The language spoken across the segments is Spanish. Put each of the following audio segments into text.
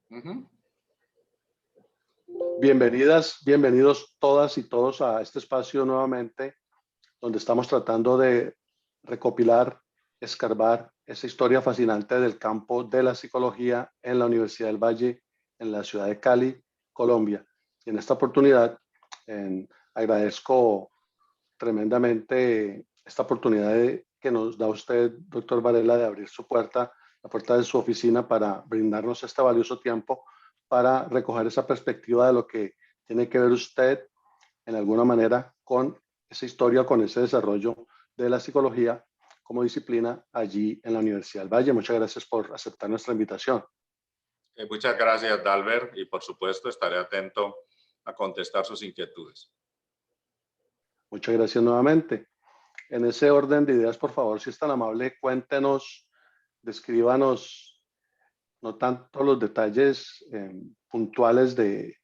Ujú. Bienvenidas, bienvenidos todas y todos a este espacio nuevamente, donde estamos tratando de recopilar, escarbar esa historia fascinante del campo de la psicología en la Universidad del Valle, en la ciudad de Cali, Colombia. Y en esta oportunidad agradezco tremendamente esta oportunidad que nos da usted, doctor Varela, de abrir su puerta, la puerta de su oficina, para brindarnos este valioso tiempo para recoger esa perspectiva de lo que tiene que ver usted en alguna manera con esa historia, con ese desarrollo de la psicología como disciplina allí en la Universidad del Valle. Muchas gracias por aceptar nuestra invitación. Muchas gracias, Dalbert, y por supuesto estaré atento a contestar sus inquietudes. Muchas gracias nuevamente. En ese orden de ideas, por favor, si es tan amable, cuéntenos, descríbanos no tanto los detalles puntuales de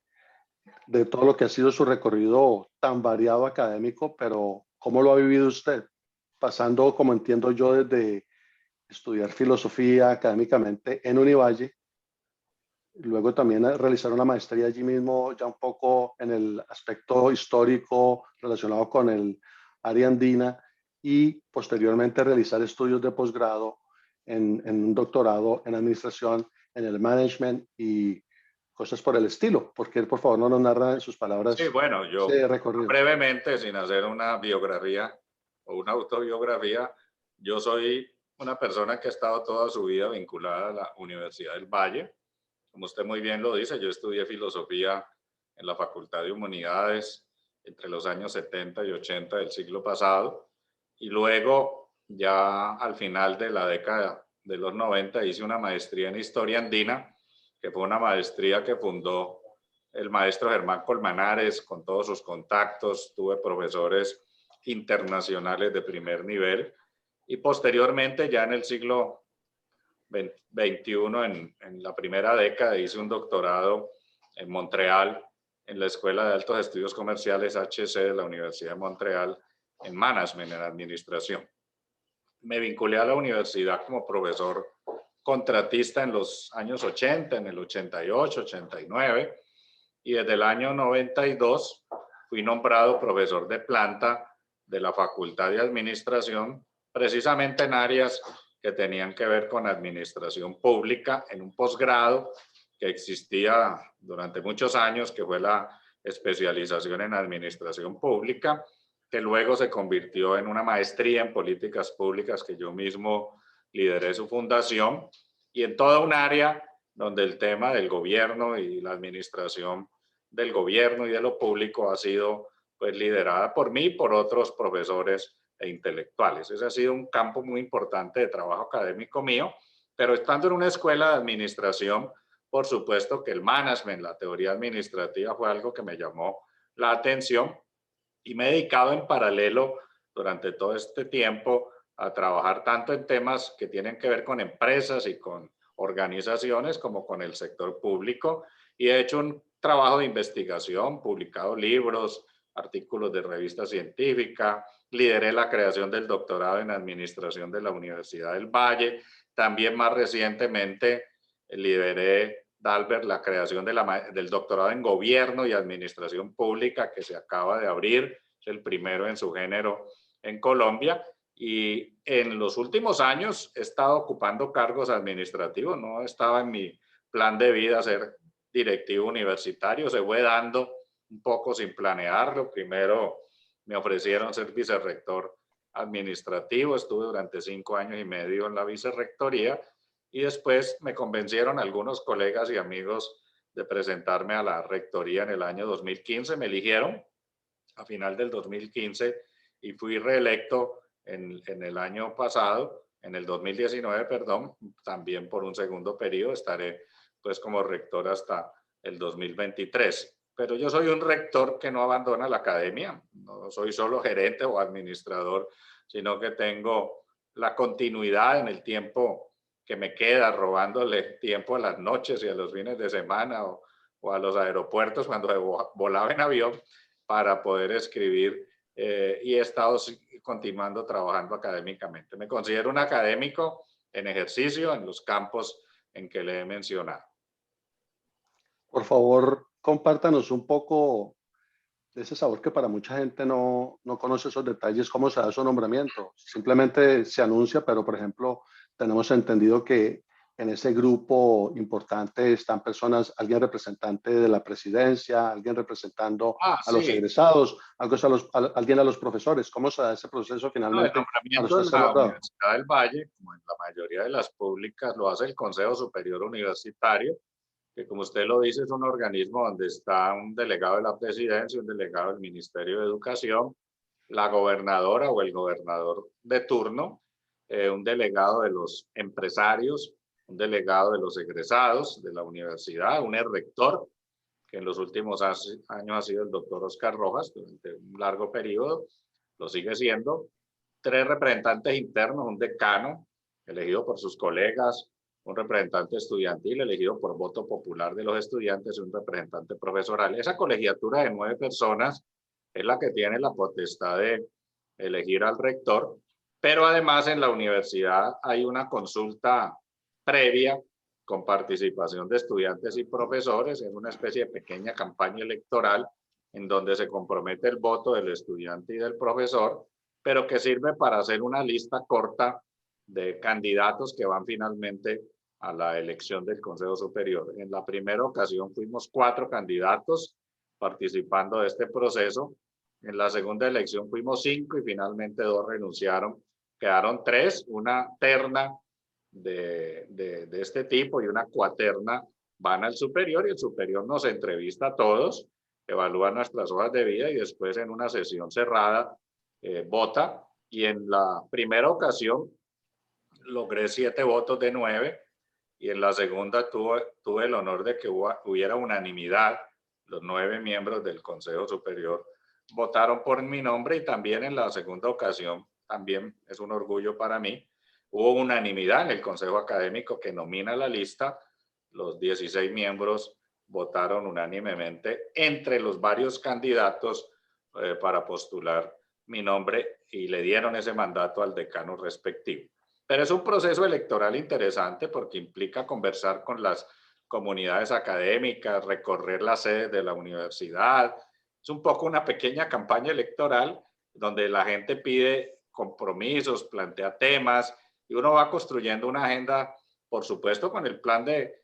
todo lo que ha sido su recorrido tan variado académico, pero ¿cómo lo ha vivido usted? Pasando, como entiendo yo, desde estudiar filosofía académicamente en Univalle, luego también realizar una maestría allí mismo, ya un poco en el aspecto histórico relacionado con el área andina, y posteriormente realizar estudios de posgrado en un doctorado en administración, en el management y cosas por el estilo. Porque por favor no nos narra en sus palabras Sí, bueno, yo ese recorrido. brevemente, sin hacer una biografía o una autobiografía, yo soy una persona que ha estado toda su vida vinculada a la Universidad del Valle. Como usted muy bien lo dice, yo estudié filosofía en la Facultad de Humanidades entre los años 70 y 80 del siglo pasado, y luego ya al final de la década de los 90 hice una maestría en Historia Andina, que fue una maestría que fundó el maestro Germán Colmenares con todos sus contactos. Tuve profesores internacionales de primer nivel, y posteriormente ya en el siglo 21, en la primera década, hice un doctorado en Montreal, en la Escuela de Altos Estudios Comerciales HC de la Universidad de Montreal, en Management, en Administración. Me vinculé a la universidad como profesor contratista en los años 80, en el 88, 89, y desde el año 92 fui nombrado profesor de planta de la Facultad de Administración, precisamente en áreas que tenían que ver con administración pública, en un posgrado que existía durante muchos años, que fue la especialización en administración pública, que luego se convirtió en una maestría en políticas públicas, que yo mismo lideré su fundación, y en toda un área donde el tema del gobierno y la administración del gobierno y de lo público ha sido pues liderada por mí y por otros profesores e intelectuales. Ese ha sido un campo muy importante de trabajo académico mío, pero estando en una escuela de administración, por supuesto que el management, la teoría administrativa, fue algo que me llamó la atención, y me he dedicado en paralelo durante todo este tiempo a trabajar tanto en temas que tienen que ver con empresas y con organizaciones como con el sector público, y he hecho un trabajo de investigación, publicado libros, artículos de revista científica, lideré la creación del doctorado en administración de la Universidad del Valle, también más recientemente lideré, Dalbert, la creación del doctorado en gobierno y administración pública, que se acaba de abrir, es el primero en su género en Colombia, y en los últimos años he estado ocupando cargos administrativos. No estaba en mi plan de vida ser directivo universitario, se fue dando un poco sin planearlo. Primero me ofrecieron ser vicerrector administrativo, estuve durante 5 años y medio en la vicerrectoría, y después me convencieron algunos colegas y amigos de presentarme a la rectoría en el año 2015. Me eligieron a final del 2015 y fui reelecto en el año pasado, en el 2019, perdón, también por un segundo periodo. Estaré pues como rector hasta el 2023. Pero yo soy un rector que no abandona la academia, no soy solo gerente o administrador, sino que tengo la continuidad en el tiempo que me queda, robándole tiempo a las noches y a los fines de semana, o a los aeropuertos cuando volaba en avión, para poder escribir, y he estado continuando trabajando académicamente. Me considero un académico en ejercicio en los campos en que le he mencionado. Por favor, compártanos un poco de ese sabor que para mucha gente no conoce esos detalles, cómo se da su nombramiento. Simplemente se anuncia, pero por ejemplo, tenemos entendido que en ese grupo importante están personas, alguien representante de la presidencia, alguien representando Ah, a los sí. egresados, alguien a los profesores. ¿Cómo se da ese proceso No, el finalmente para nombramiento usted en ser la nombrado? Universidad del Valle, como en la mayoría de las públicas, lo hace el Consejo Superior Universitario, que como usted lo dice es un organismo donde está un delegado de la presidencia, un delegado del Ministerio de Educación, la gobernadora o el gobernador de turno, un delegado de los empresarios, un delegado de los egresados de la universidad, un rector, que en los últimos años ha sido el doctor Oscar Rojas durante un largo periodo, lo sigue siendo, tres representantes internos, un decano elegido por sus colegas, un representante estudiantil elegido por voto popular de los estudiantes y un representante profesoral. Esa colegiatura de 9 personas es la que tiene la potestad de elegir al rector, pero además en la universidad hay una consulta previa con participación de estudiantes y profesores en una especie de pequeña campaña electoral en donde se compromete el voto del estudiante y del profesor, pero que sirve para hacer una lista corta de candidatos que van finalmente a la elección del Consejo Superior. En la primera ocasión fuimos 4 candidatos participando de este proceso. En la segunda elección fuimos 5 y finalmente 2 renunciaron. Quedaron 3, una terna de este tipo y una cuaterna van al superior y el superior nos entrevista a todos, evalúa nuestras hojas de vida y después en una sesión cerrada vota. Y en la primera ocasión logré 7 votos de 9 y en la segunda tuve el honor de que hubiera unanimidad. Los 9 miembros del Consejo Superior votaron por mi nombre y también en la segunda ocasión, también es un orgullo para mí, hubo unanimidad en el Consejo Académico que nomina la lista. Los 16 miembros votaron unánimemente entre los varios candidatos para postular mi nombre y le dieron ese mandato al decano respectivo. Pero es un proceso electoral interesante porque implica conversar con las comunidades académicas, recorrer las sedes de la universidad. Es un poco una pequeña campaña electoral donde la gente pide compromisos, plantea temas y uno va construyendo una agenda, por supuesto, con el plan de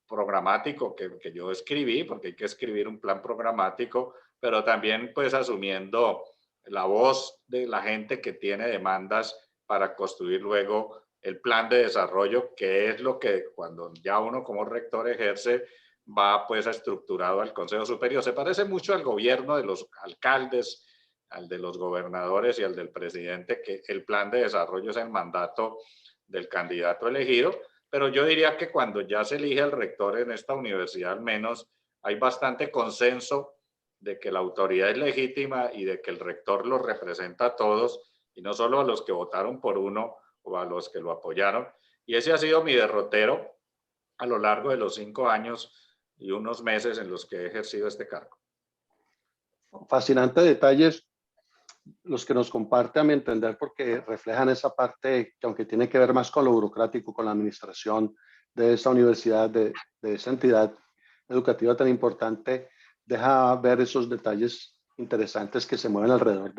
programático que yo escribí, porque hay que escribir un plan programático, pero también pues asumiendo la voz de la gente que tiene demandas para construir luego el plan de desarrollo, que es lo que cuando ya uno como rector ejerce va pues estructurado al Consejo Superior. Se parece mucho al gobierno de los alcaldes, al de los gobernadores y al del presidente, que el plan de desarrollo es el mandato del candidato elegido, pero yo diría que cuando ya se elige el rector en esta universidad al menos hay bastante consenso de que la autoridad es legítima y de que el rector los representa a todos y no solo a los que votaron por uno o a los que lo apoyaron. Y ese ha sido mi derrotero a lo largo de los 5 años y unos meses en los que he ejercido este cargo. Fascinantes detalles los que nos comparte a mi entender porque reflejan esa parte que aunque tiene que ver más con lo burocrático, con la administración de esa universidad, de esa entidad educativa tan importante, deja ver esos detalles interesantes que se mueven alrededor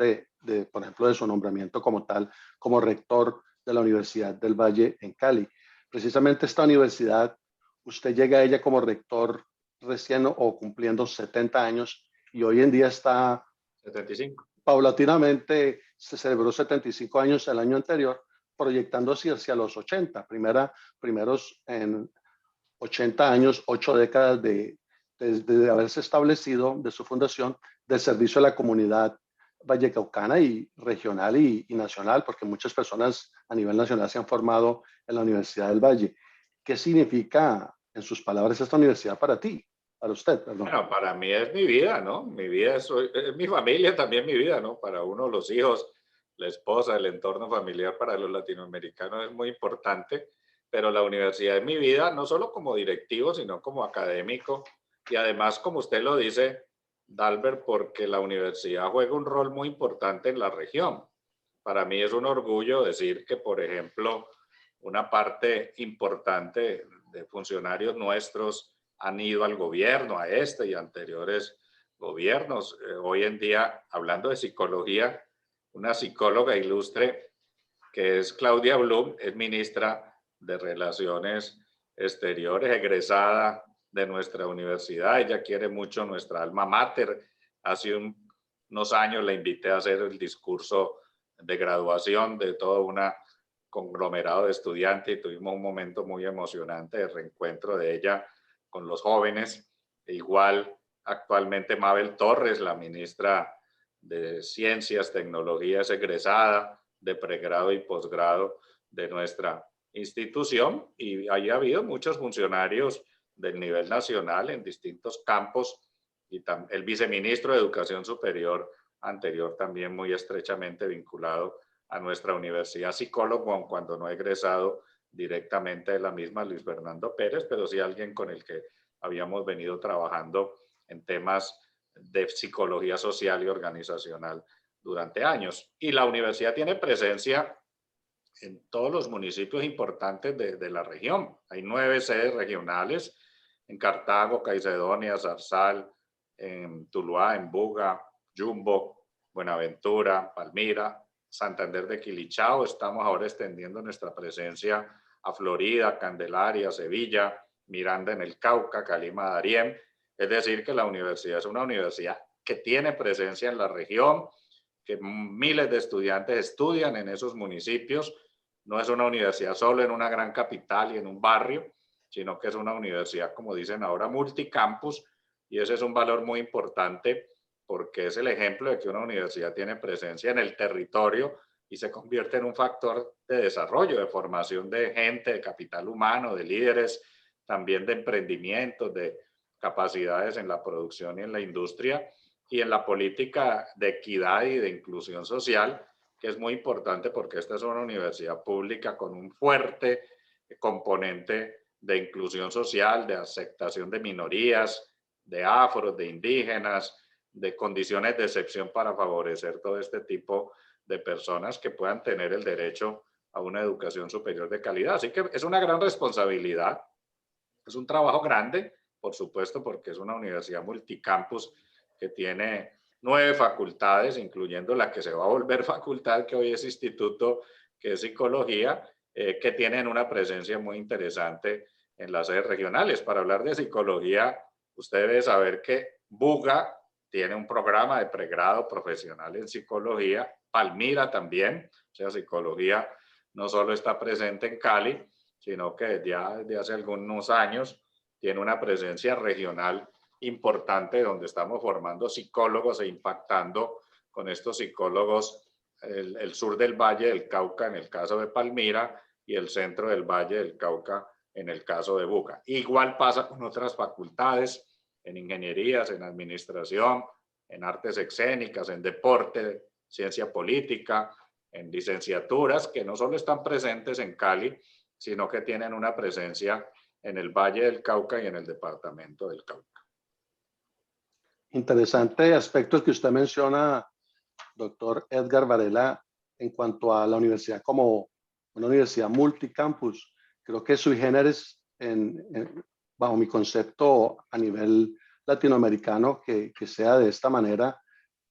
por ejemplo, de su nombramiento como tal, como rector de la Universidad del Valle en Cali. Precisamente esta universidad, usted llega a ella como rector recién o cumpliendo 70 años y hoy en día está 75. Paulatinamente se celebró 75 años el año anterior, proyectándose hacia los 80, primeros en 80 años, 8 décadas de haberse establecido de su fundación, del servicio a la comunidad vallecaucana y regional y nacional, porque muchas personas a nivel nacional se han formado en la Universidad del Valle. ¿Qué significa, en sus palabras, esta universidad para ti, para usted? Perdón. Bueno, para mí es mi vida, ¿no? Mi vida es mi familia, también mi vida, ¿no? Para uno, los hijos, la esposa, el entorno familiar para los latinoamericanos es muy importante, pero la universidad es mi vida, no solo como directivo, sino como académico y además, como usted lo dice, Dalbert, porque la universidad juega un rol muy importante en la región. Para mí es un orgullo decir que, por ejemplo, una parte importante de funcionarios nuestros han ido al gobierno, a este y anteriores gobiernos. Hoy en día, hablando de psicología, una psicóloga ilustre que es Claudia Blum, es ministra de Relaciones Exteriores, egresada de nuestra universidad. Ella quiere mucho nuestra alma mater. Hace unos años la invité a hacer el discurso de graduación de todo un conglomerado de estudiantes y tuvimos un momento muy emocionante de reencuentro de ella con los jóvenes. Igual actualmente Mabel Torres, la ministra de Ciencias, Tecnologías, egresada de pregrado y posgrado de nuestra institución, y ahí ha habido muchos funcionarios del nivel nacional en distintos campos, y el viceministro de Educación Superior anterior también muy estrechamente vinculado a nuestra universidad, psicólogo, cuando no egresado directamente de la misma, Luis Fernando Pérez, pero sí alguien con el que habíamos venido trabajando en temas de psicología social y organizacional durante años. Y la universidad tiene presencia en todos los municipios importantes de la región. Hay 9 sedes regionales en Cartago, Caicedonia, Zarzal, en Tuluá, en Buga, Jumbo, Buenaventura, Palmira, Santander de Quilichao. Estamos ahora extendiendo nuestra presencia a Florida, Candelaria, Sevilla, Miranda en el Cauca, Calima, Darién. Es decir, que la universidad es una universidad que tiene presencia en la región, que miles de estudiantes estudian en esos municipios. No es una universidad solo en una gran capital y en un barrio, sino que es una universidad, como dicen ahora, multicampus, y ese es un valor muy importante porque es el ejemplo de que una universidad tiene presencia en el territorio y se convierte en un factor de desarrollo, de formación de gente, de capital humano, de líderes, también de emprendimiento, de capacidades en la producción y en la industria y en la política de equidad y de inclusión social, que es muy importante porque esta es una universidad pública con un fuerte componente de inclusión social, de aceptación de minorías, de afros, de indígenas, de condiciones de excepción para favorecer todo este tipo de personas que puedan tener el derecho a una educación superior de calidad. Así que es una gran responsabilidad, es un trabajo grande, por supuesto, porque es una universidad multicampus que tiene 9 facultades, incluyendo la que se va a volver facultad, que hoy es instituto, que es psicología, que tienen una presencia muy interesante en las sedes regionales. Para hablar de psicología, usted debe saber que Buga tiene un programa de pregrado profesional en psicología, Palmira también, o sea, psicología no solo está presente en Cali, sino que ya desde hace algunos años tiene una presencia regional importante donde estamos formando psicólogos e impactando con estos psicólogos el sur del Valle del Cauca en el caso de Palmira y el centro del Valle del Cauca en el caso de Buga. Igual pasa con otras facultades, en ingenierías, en administración, en artes escénicas, en deporte, ciencia política, en licenciaturas que no solo están presentes en Cali, sino que tienen una presencia en el Valle del Cauca y en el departamento del Cauca. Interesante aspecto el que usted menciona, doctor Edgar Varela, en cuanto a la universidad como una universidad multicampus. Creo que sui generis, bajo mi concepto a nivel latinoamericano, que sea de esta manera,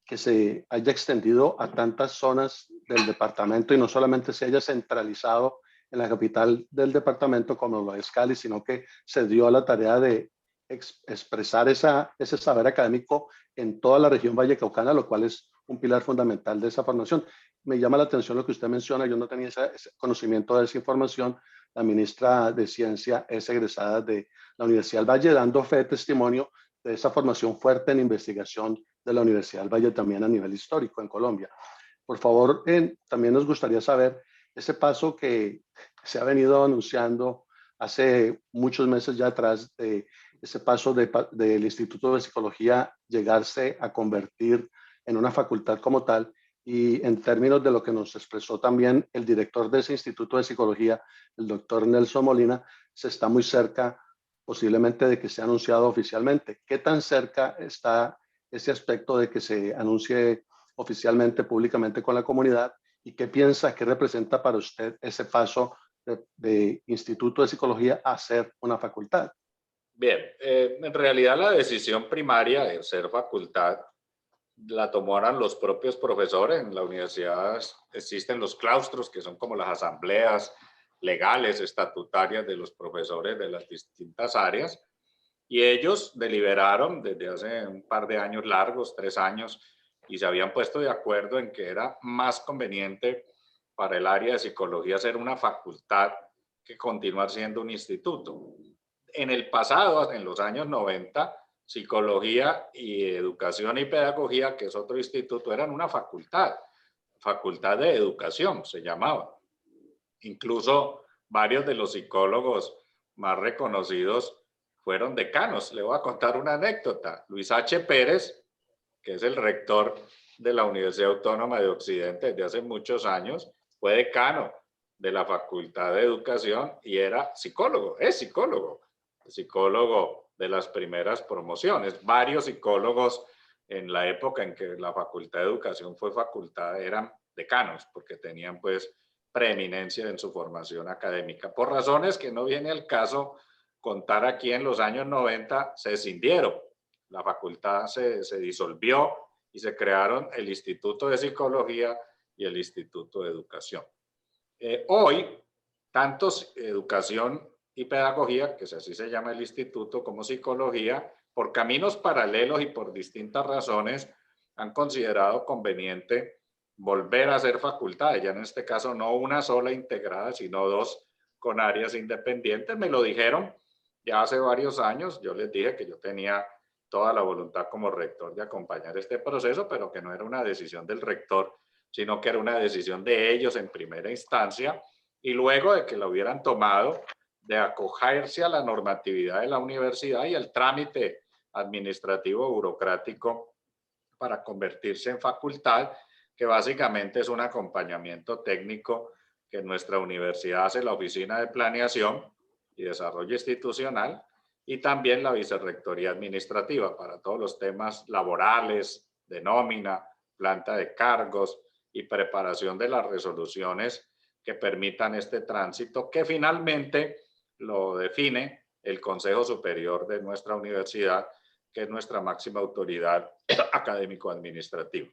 que se haya extendido a tantas zonas del departamento y no solamente se haya centralizado en la capital del departamento como lo es Cali, sino que se dio a la tarea de expresar ese saber académico en toda la región vallecaucana, lo cual es un pilar fundamental de esa formación. Me llama la atención lo que usted menciona, yo no tenía ese conocimiento de esa información. La ministra de Ciencia es egresada de la Universidad del Valle, dando fe de testimonio de esa formación fuerte en investigación de la Universidad del Valle también a nivel histórico en Colombia. Por favor, también nos gustaría saber ese paso que se ha venido anunciando hace muchos meses ya atrás, de ese paso del Instituto de Psicología llegarse a convertir en una facultad como tal, y en términos de lo que nos expresó también el director de ese Instituto de Psicología, el doctor Nelson Molina, se está muy cerca posiblemente de que sea anunciado oficialmente. ¿Qué tan cerca está ese aspecto de que se anuncie oficialmente, públicamente con la comunidad? ¿Y qué piensa, qué representa para usted ese paso de Instituto de Psicología a ser una facultad? Bien, en realidad la decisión primaria de ser facultad la tomaron los propios profesores. En la universidad existen los claustros, que son como las asambleas legales, estatutarias de los profesores de las distintas áreas, y ellos deliberaron desde hace un par de años largos, 3 años, y se habían puesto de acuerdo en que era más conveniente para el área de psicología ser una facultad que continuar siendo un instituto. En el pasado, en los años 90, psicología y educación y pedagogía, que es otro instituto, eran una facultad, facultad de educación se llamaba. Incluso varios de los psicólogos más reconocidos fueron decanos. Le voy a contar una anécdota. Luis H. Pérez, que es el rector de la Universidad Autónoma de Occidente desde hace muchos años, fue decano de la Facultad de Educación y era psicólogo, es psicólogo de las primeras promociones. Varios psicólogos en la época en que la Facultad de Educación fue facultad eran decanos porque tenían pues preeminencia en su formación académica. Por razones que no viene al caso contar aquí, en los años 90 se escindieron. La facultad se disolvió y se crearon el Instituto de Psicología y el Instituto de Educación. Hoy, tanto educación y pedagogía, que así se llama el instituto, como psicología, por caminos paralelos y por distintas razones, han considerado conveniente volver a ser facultades, ya en este caso no una sola integrada, sino dos con áreas independientes. Me lo dijeron ya hace varios años, yo les dije que yo tenía toda la voluntad como rector de acompañar este proceso, pero que no era una decisión del rector, sino que era una decisión de ellos en primera instancia, y luego de que la hubieran tomado, de acogerse a la normatividad de la universidad y al trámite administrativo burocrático para convertirse en facultad, que básicamente es un acompañamiento técnico que nuestra universidad hace la Oficina de Planeación y Desarrollo Institucional y también la Vicerrectoría Administrativa para todos los temas laborales, de nómina, planta de cargos y preparación de las resoluciones que permitan este tránsito, que finalmente lo define el Consejo Superior de nuestra universidad, que es nuestra máxima autoridad académico-administrativa.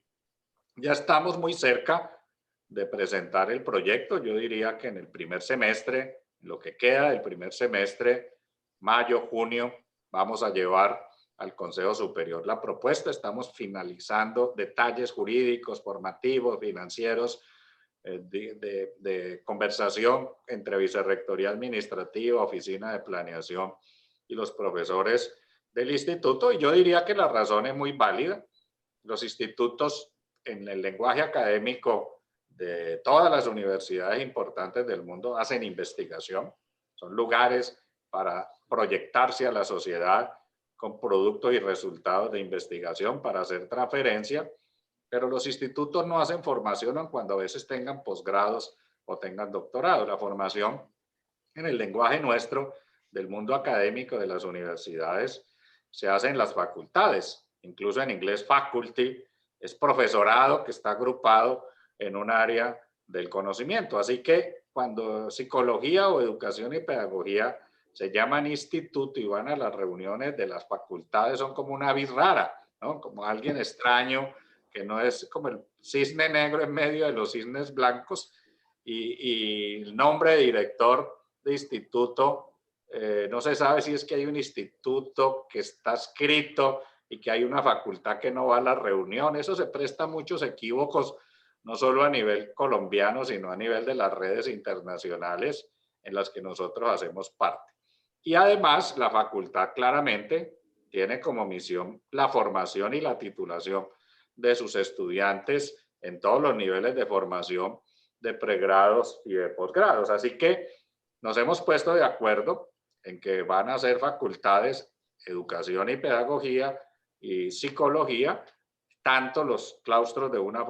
Ya estamos muy cerca de presentar el proyecto. Yo diría que en el primer semestre, lo que queda del primer semestre, mayo, junio, vamos a llevar al Consejo Superior la propuesta. Estamos finalizando detalles jurídicos, formativos, financieros, de conversación entre Vicerrectoría Administrativa, Oficina de Planeación y los profesores del instituto. Y yo diría que la razón es muy válida. Los institutos, en el lenguaje académico de todas las universidades importantes del mundo, hacen investigación. Son lugares para proyectarse a la sociedad con productos y resultados de investigación para hacer transferencia, pero los institutos no hacen formación cuando a veces tengan posgrados o tengan doctorado. La formación en el lenguaje nuestro del mundo académico de las universidades se hace en las facultades, incluso en inglés faculty es profesorado que está agrupado en un área del conocimiento. Así que cuando psicología o educación y pedagogía se llaman instituto y van a las reuniones de las facultades, son como una avis rara, ¿no? Como alguien extraño que no es como el cisne negro en medio de los cisnes blancos, y el nombre de director de instituto, no se sabe si es que hay un instituto que está escrito y que hay una facultad que no va a las reuniones. Eso se presta a muchos equívocos, no solo a nivel colombiano, sino a nivel de las redes internacionales en las que nosotros hacemos parte. Y además, la facultad claramente tiene como misión la formación y la titulación de sus estudiantes en todos los niveles de formación, de pregrados y de posgrados. Así que nos hemos puesto de acuerdo en que van a ser facultades educación y pedagogía y psicología. Tanto los claustros de una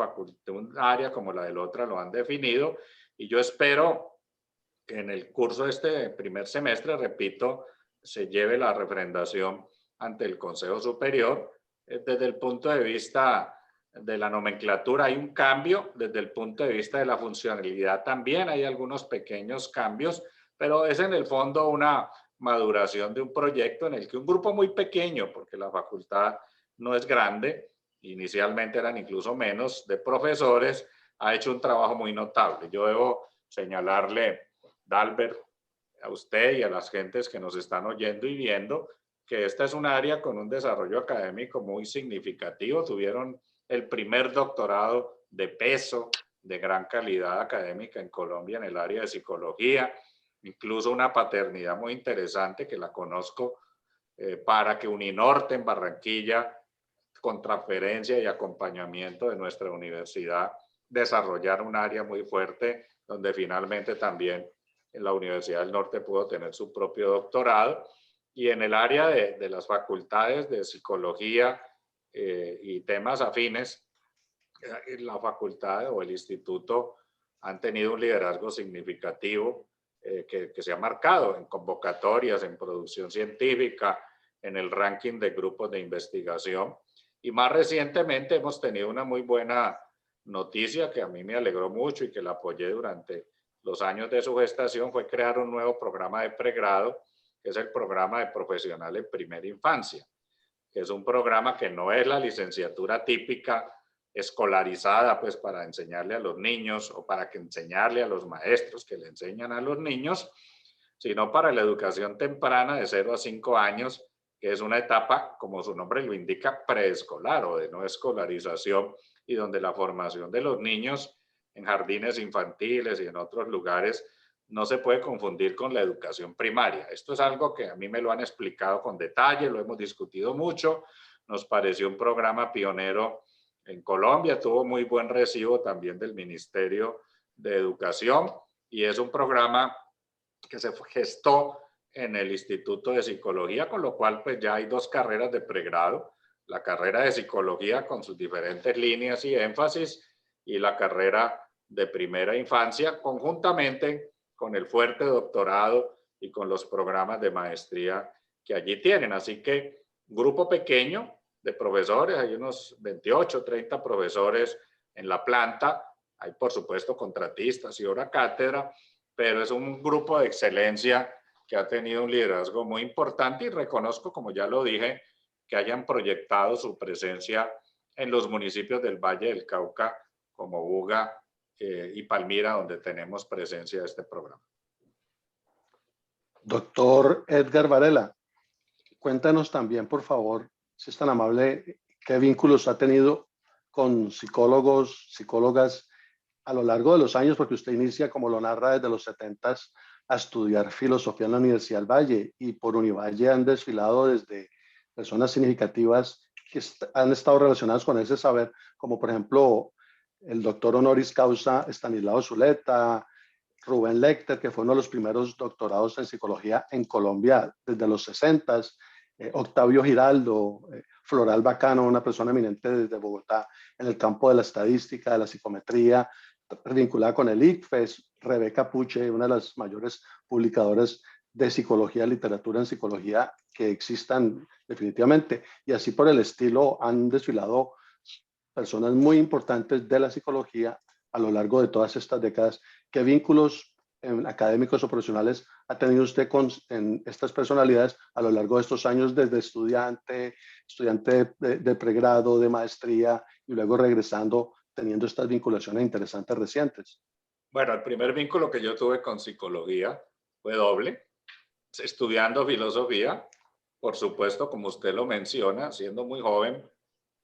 área como la de la otra lo han definido, y yo espero que en el curso de este primer semestre, repito, se lleve la refrendación ante el Consejo Superior. Desde el punto de vista de la nomenclatura hay un cambio desde el punto de vista de la funcionalidad. También hay algunos pequeños cambios, pero es en el fondo una maduración de un proyecto en el que un grupo muy pequeño, porque la facultad no es grande, inicialmente eran incluso menos, de profesores, ha hecho un trabajo muy notable. Yo debo señalarle, Dalbert, a usted y a las gentes que nos están oyendo y viendo, que esta es un área con un desarrollo académico muy significativo. Tuvieron el primer doctorado de peso, de gran calidad académica en Colombia en el área de psicología, incluso una paternidad muy interesante que la conozco para que Uninorte en Barranquilla, con transferencia y acompañamiento de nuestra universidad, desarrollar un área muy fuerte donde finalmente también en la Universidad del Norte pudo tener su propio doctorado. Y en el área de las facultades de psicología y temas afines, la facultad o el instituto han tenido un liderazgo significativo que se ha marcado en convocatorias, en producción científica, en el ranking de grupos de investigación. Y más recientemente hemos tenido una muy buena noticia que a mí me alegró mucho y que la apoyé durante los años de su gestación, fue crear un nuevo programa de pregrado, que es el programa de profesional en primera infancia, que es un programa que no es la licenciatura típica escolarizada, pues para enseñarle a los niños o para que enseñarle a los maestros que le enseñan a los niños, sino para la educación temprana de 0 a 5 años, que es una etapa, como su nombre lo indica, preescolar o de no escolarización, y donde la formación de los niños en jardines infantiles y en otros lugares no se puede confundir con la educación primaria. Esto es algo que a mí me lo han explicado con detalle, lo hemos discutido mucho, nos pareció un programa pionero en Colombia, tuvo muy buen recibo también del Ministerio de Educación y es un programa que se gestó en el Instituto de Psicología, con lo cual pues ya hay 2 carreras de pregrado, la carrera de psicología con sus diferentes líneas y énfasis y la carrera de primera infancia, conjuntamente con el fuerte doctorado y con los programas de maestría que allí tienen. Así que grupo pequeño de profesores, hay unos 28, 30 profesores en la planta, hay por supuesto contratistas y hora cátedra, pero es un grupo de excelencia que ha tenido un liderazgo muy importante y reconozco, como ya lo dije, que hayan proyectado su presencia en los municipios del Valle del Cauca como Buga y Palmira, donde tenemos presencia de este programa. Doctor Edgar Varela, cuéntanos también, por favor, si es tan amable, qué vínculos ha tenido con psicólogos, psicólogas a lo largo de los años, porque usted inicia, como lo narra, desde los 70 a estudiar filosofía en la Universidad del Valle, y por Univalle han desfilado desde personas significativas que han estado relacionadas con ese saber, como por ejemplo el doctor honoris causa Estanislao Zuleta, Rubén Lecter, que fue uno de los primeros doctorados en psicología en Colombia desde los 60, Octavio Giraldo, Floral Bacano, una persona eminente desde Bogotá en el campo de la estadística, de la psicometría, vinculada con el ICFES, Rebeca Puche, una de las mayores publicadoras de psicología, literatura en psicología que existan definitivamente. Y así por el estilo han desfilado personas muy importantes de la psicología a lo largo de todas estas décadas. ¿Qué vínculos académicos o profesionales ha tenido usted con estas personalidades a lo largo de estos años, desde estudiante de pregrado, de maestría y luego regresando, teniendo estas vinculaciones interesantes recientes? Bueno, el primer vínculo que yo tuve con psicología fue doble, estudiando filosofía. Por supuesto, como usted lo menciona, siendo muy joven,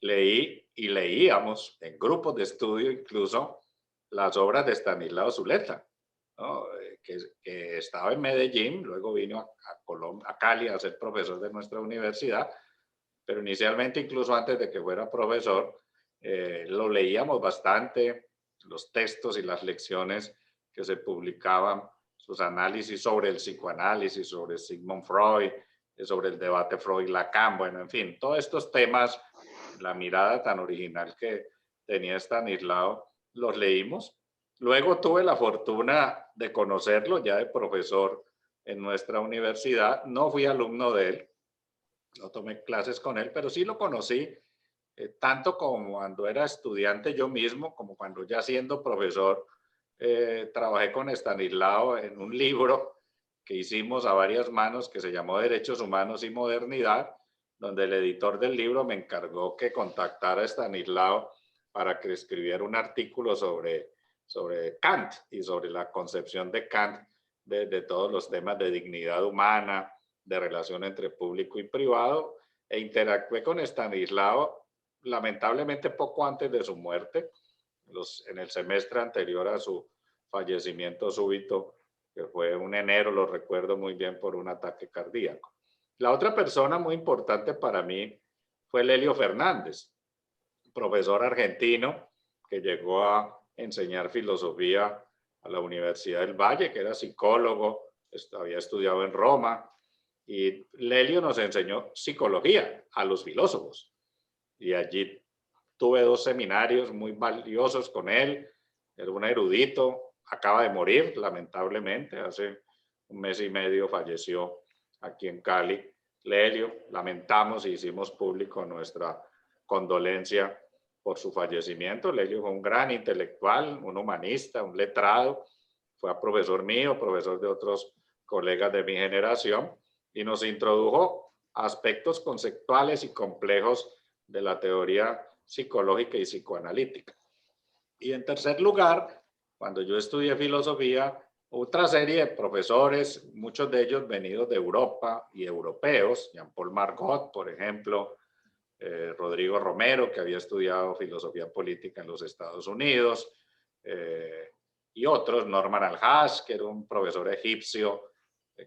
leí y leíamos en grupos de estudio incluso las obras de Estanislao Zuleta, ¿no? Que estaba en Medellín, luego vino a Cali a ser profesor de nuestra universidad, pero inicialmente, incluso antes de que fuera profesor, lo leíamos bastante, los textos y las lecciones que se publicaban, sus análisis sobre el psicoanálisis, sobre Sigmund Freud, sobre el debate Freud-Lacan, bueno, en fin, todos estos temas, la mirada tan original que tenía Estanislao, los leímos. Luego tuve la fortuna de conocerlo ya de profesor en nuestra universidad. No fui alumno de él, no tomé clases con él, pero sí lo conocí tanto como cuando era estudiante yo mismo, como cuando ya siendo profesor, trabajé con Estanislao en un libro que hicimos a varias manos que se llamó Derechos Humanos y Modernidad, donde el editor del libro me encargó que contactara a Estanislao para que escribiera un artículo sobre Kant y sobre la concepción de Kant de todos los temas de dignidad humana, de relación entre público y privado, e interactué con Estanislao lamentablemente poco antes de su muerte, en el semestre anterior a su fallecimiento súbito, que fue un enero, lo recuerdo muy bien, por un ataque cardíaco. La otra persona muy importante para mí fue Lelio Fernández, profesor argentino que llegó a enseñar filosofía a la Universidad del Valle, que era psicólogo, había estudiado en Roma, y Lelio nos enseñó psicología a los filósofos. Y allí tuve 2 seminarios muy valiosos con él. Era un erudito, acaba de morir, lamentablemente, hace un mes y medio falleció aquí en Cali. Lelio, lamentamos y hicimos público nuestra condolencia por su fallecimiento. Lelio fue un gran intelectual, un humanista, un letrado, fue profesor mío, profesor de otros colegas de mi generación, y nos introdujo a aspectos conceptuales y complejos de la teoría psicológica y psicoanalítica. Y en tercer lugar, cuando yo estudié filosofía, otra serie de profesores, muchos de ellos venidos de Europa y europeos, Jean-Paul Margot, por ejemplo, Rodrigo Romero, que había estudiado filosofía política en los Estados Unidos, y otros, Norman Al-Haj, que era un profesor egipcio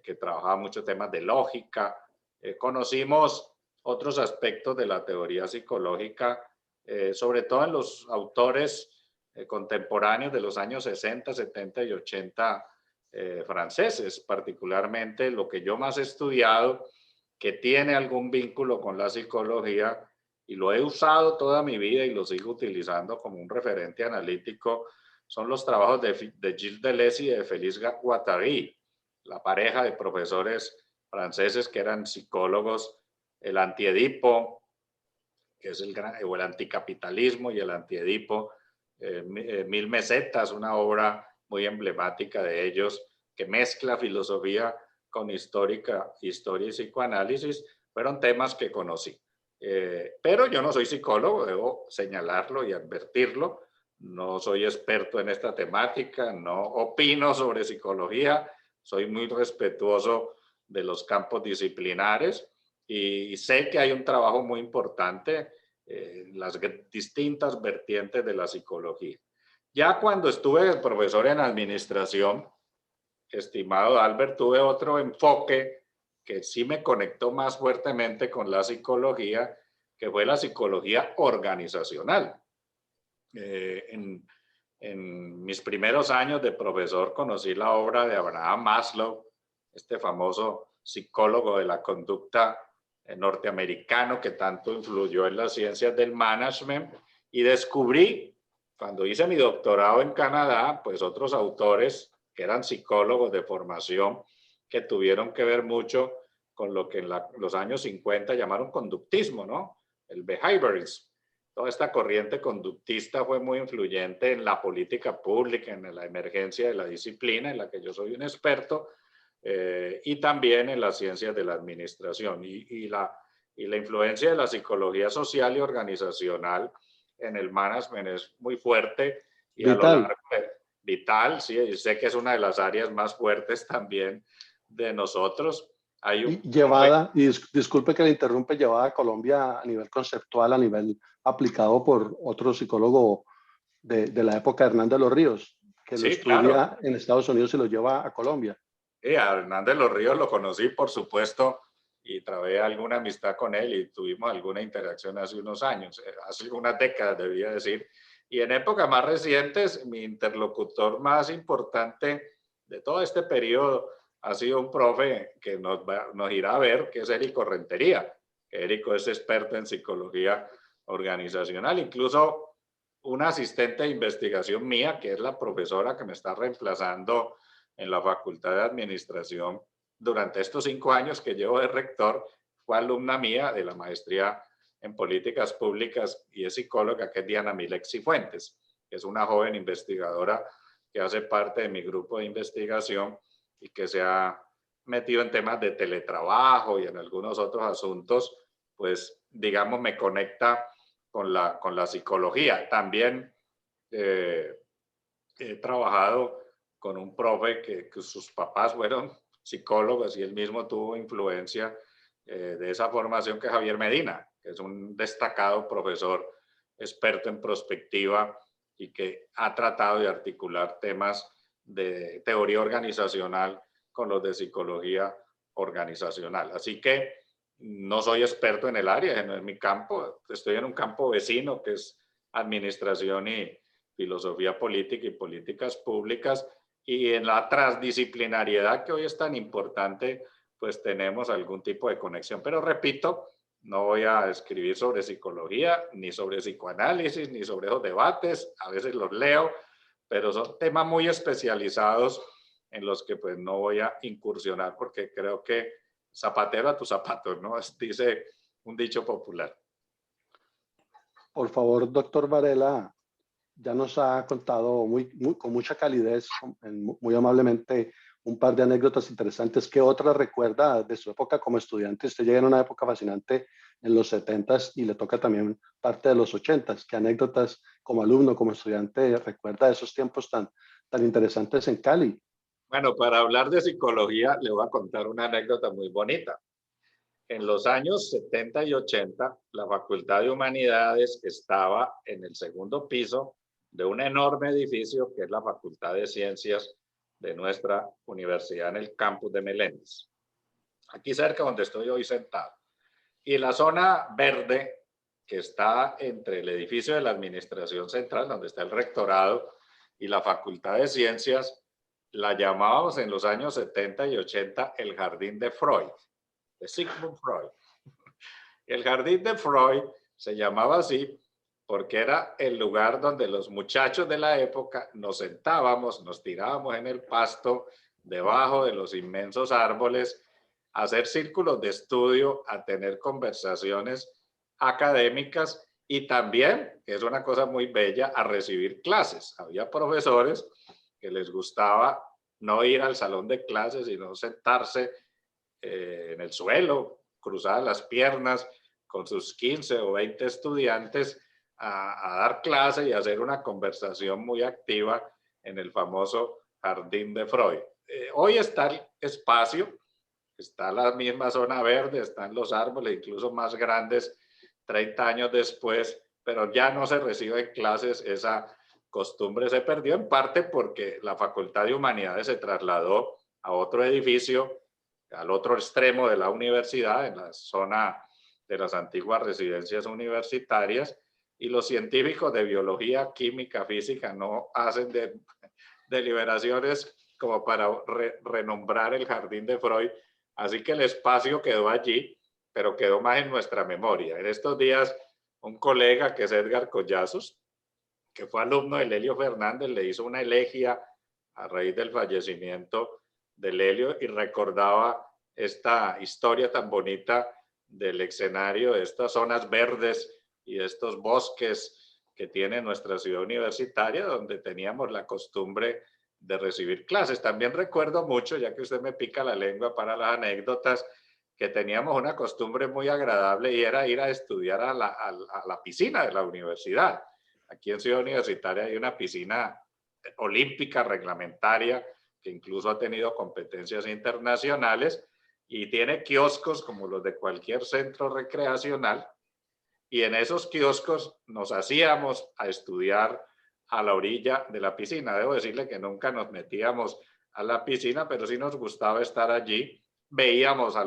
que trabajaba muchos temas de lógica. Conocimos otros aspectos de la teoría psicológica, sobre todo en los autores contemporáneos de los años 60, 70 y 80 franceses, particularmente lo que yo más he estudiado, que tiene algún vínculo con la psicología, y lo he usado toda mi vida y lo sigo utilizando como un referente analítico, son los trabajos de Gilles Deleuze y de Félix Guattari, la pareja de profesores franceses que eran psicólogos, el antiedipo, que es o el anticapitalismo y el antiedipo, Mil Mesetas, una obra muy emblemática de ellos, que mezcla filosofía con historia y psicoanálisis, fueron temas que conocí. Pero yo no soy psicólogo, debo señalarlo y advertirlo, no soy experto en esta temática, no opino sobre psicología, soy muy respetuoso de los campos disciplinares y sé que hay un trabajo muy importante en las distintas vertientes de la psicología. Ya cuando estuve de profesor en administración, estimado Albert, tuve otro enfoque que sí me conectó más fuertemente con la psicología, que fue la psicología organizacional. En mis primeros años de profesor conocí la obra de Abraham Maslow, este famoso psicólogo de la conducta norteamericano que tanto influyó en las ciencias del management, y descubrí, cuando hice mi doctorado en Canadá, pues otros autores que eran psicólogos de formación que tuvieron que ver mucho con lo que en los años 50 llamaron conductismo, ¿no? El behaviorism. Toda esta corriente conductista fue muy influyente en la política pública, en la emergencia de la disciplina, en la que yo soy un experto, y también en las ciencias de la administración. Y la influencia de la psicología social y organizacional en el management es muy fuerte y a lo Vital. largo de vital, sí, y sé que es una de las áreas más fuertes también de nosotros. Hay Y llevada, y disculpe que le interrumpe, llevada a Colombia a nivel conceptual, a nivel aplicado por otro psicólogo de la época, Hernán de los Ríos, que lo sí, claro. estudia en Estados Unidos y lo lleva a Colombia. A Hernández Los Ríos lo conocí, por supuesto, y trabé alguna amistad con él y tuvimos alguna interacción hace unos años, hace unas décadas, debía decir. Y en épocas más recientes, mi interlocutor más importante de todo este periodo ha sido un profe que nos irá a ver, que es Érico Rentería. Érico es experto en psicología organizacional, incluso una asistente de investigación mía, que es la profesora que me está reemplazando en la Facultad de Administración durante estos 5 años que llevo de rector, fue alumna mía de la maestría en políticas públicas y es psicóloga, que es Diana Milek Cifuentes, que es una joven investigadora que hace parte de mi grupo de investigación y que se ha metido en temas de teletrabajo y en algunos otros asuntos, pues digamos me conecta con la psicología. También he trabajado con un profe que sus papás fueron psicólogos y él mismo tuvo influencia de esa formación, que es Javier Medina, que es un destacado profesor experto en prospectiva y que ha tratado de articular temas de teoría organizacional con los de psicología organizacional. Así que no soy experto en el área, no es mi campo, estoy en un campo vecino que es administración y filosofía política y políticas públicas, y en la transdisciplinariedad que hoy es tan importante, pues tenemos algún tipo de conexión. Pero repito, no voy a escribir sobre psicología, ni sobre psicoanálisis, ni sobre esos debates, a veces los leo, pero son temas muy especializados en los que pues no voy a incursionar porque creo que zapatero a tus zapatos, ¿no? Dice un dicho popular. Por favor, doctor Varela, ya nos ha contado con mucha calidez, muy amablemente, un par de anécdotas interesantes. ¿Qué otra recuerda de su época como estudiante? Usted llega en una época fascinante en los 70s y le toca también parte de los 80s. ¿Qué anécdotas como alumno, como estudiante, recuerda de esos tiempos tan interesantes en Cali? Bueno, para hablar de psicología, le voy a contar una anécdota muy bonita. En los años 70 y 80, la Facultad de Humanidades estaba en el segundo piso de un enorme edificio que es la Facultad de Ciencias de nuestra universidad en el campus de Meléndez, aquí cerca donde estoy hoy sentado. Y la zona verde que está entre el edificio de la Administración Central, donde está el rectorado, y la Facultad de Ciencias, la llamábamos en los años 70 y 80 el Jardín de Freud, de Sigmund Freud. El Jardín de Freud se llamaba así porque era el lugar donde los muchachos de la época nos sentábamos, nos tirábamos en el pasto, debajo de los inmensos árboles, a hacer círculos de estudio, a tener conversaciones académicas y también, que es una cosa muy bella, a recibir clases. Había profesores que les gustaba no ir al salón de clases, sino sentarse en el suelo, cruzadas las piernas, con sus 15 o 20 estudiantes a dar clase y a hacer una conversación muy activa en el famoso Jardín de Freud. Hoy está el espacio, está la misma zona verde, están los árboles incluso más grandes 30 años después, pero ya no se reciben clases, esa costumbre se perdió en parte porque la Facultad de Humanidades se trasladó a otro edificio al otro extremo de la universidad, en la zona de las antiguas residencias universitarias, y los científicos de biología, química, física no hacen deliberaciones como para renombrar el Jardín de Freud, así que el espacio quedó allí, pero quedó más en nuestra memoria. En estos días, un colega que es Edgar Collazos, que fue alumno de Lelio Fernández, le hizo una elegía a raíz del fallecimiento de Lelio y recordaba esta historia tan bonita del escenario de estas zonas verdes y de estos bosques que tiene nuestra ciudad universitaria, donde teníamos la costumbre de recibir clases. También recuerdo mucho, ya que usted me pica la lengua para las anécdotas, que teníamos una costumbre muy agradable y era ir a estudiar a la piscina de la universidad. Aquí en Ciudad Universitaria hay una piscina olímpica reglamentaria que incluso ha tenido competencias internacionales y tiene kioscos como los de cualquier centro recreacional, y en esos kioscos nos hacíamos a estudiar a la orilla de la piscina. Debo decirle que nunca nos metíamos a la piscina, pero sí nos gustaba estar allí. Veíamos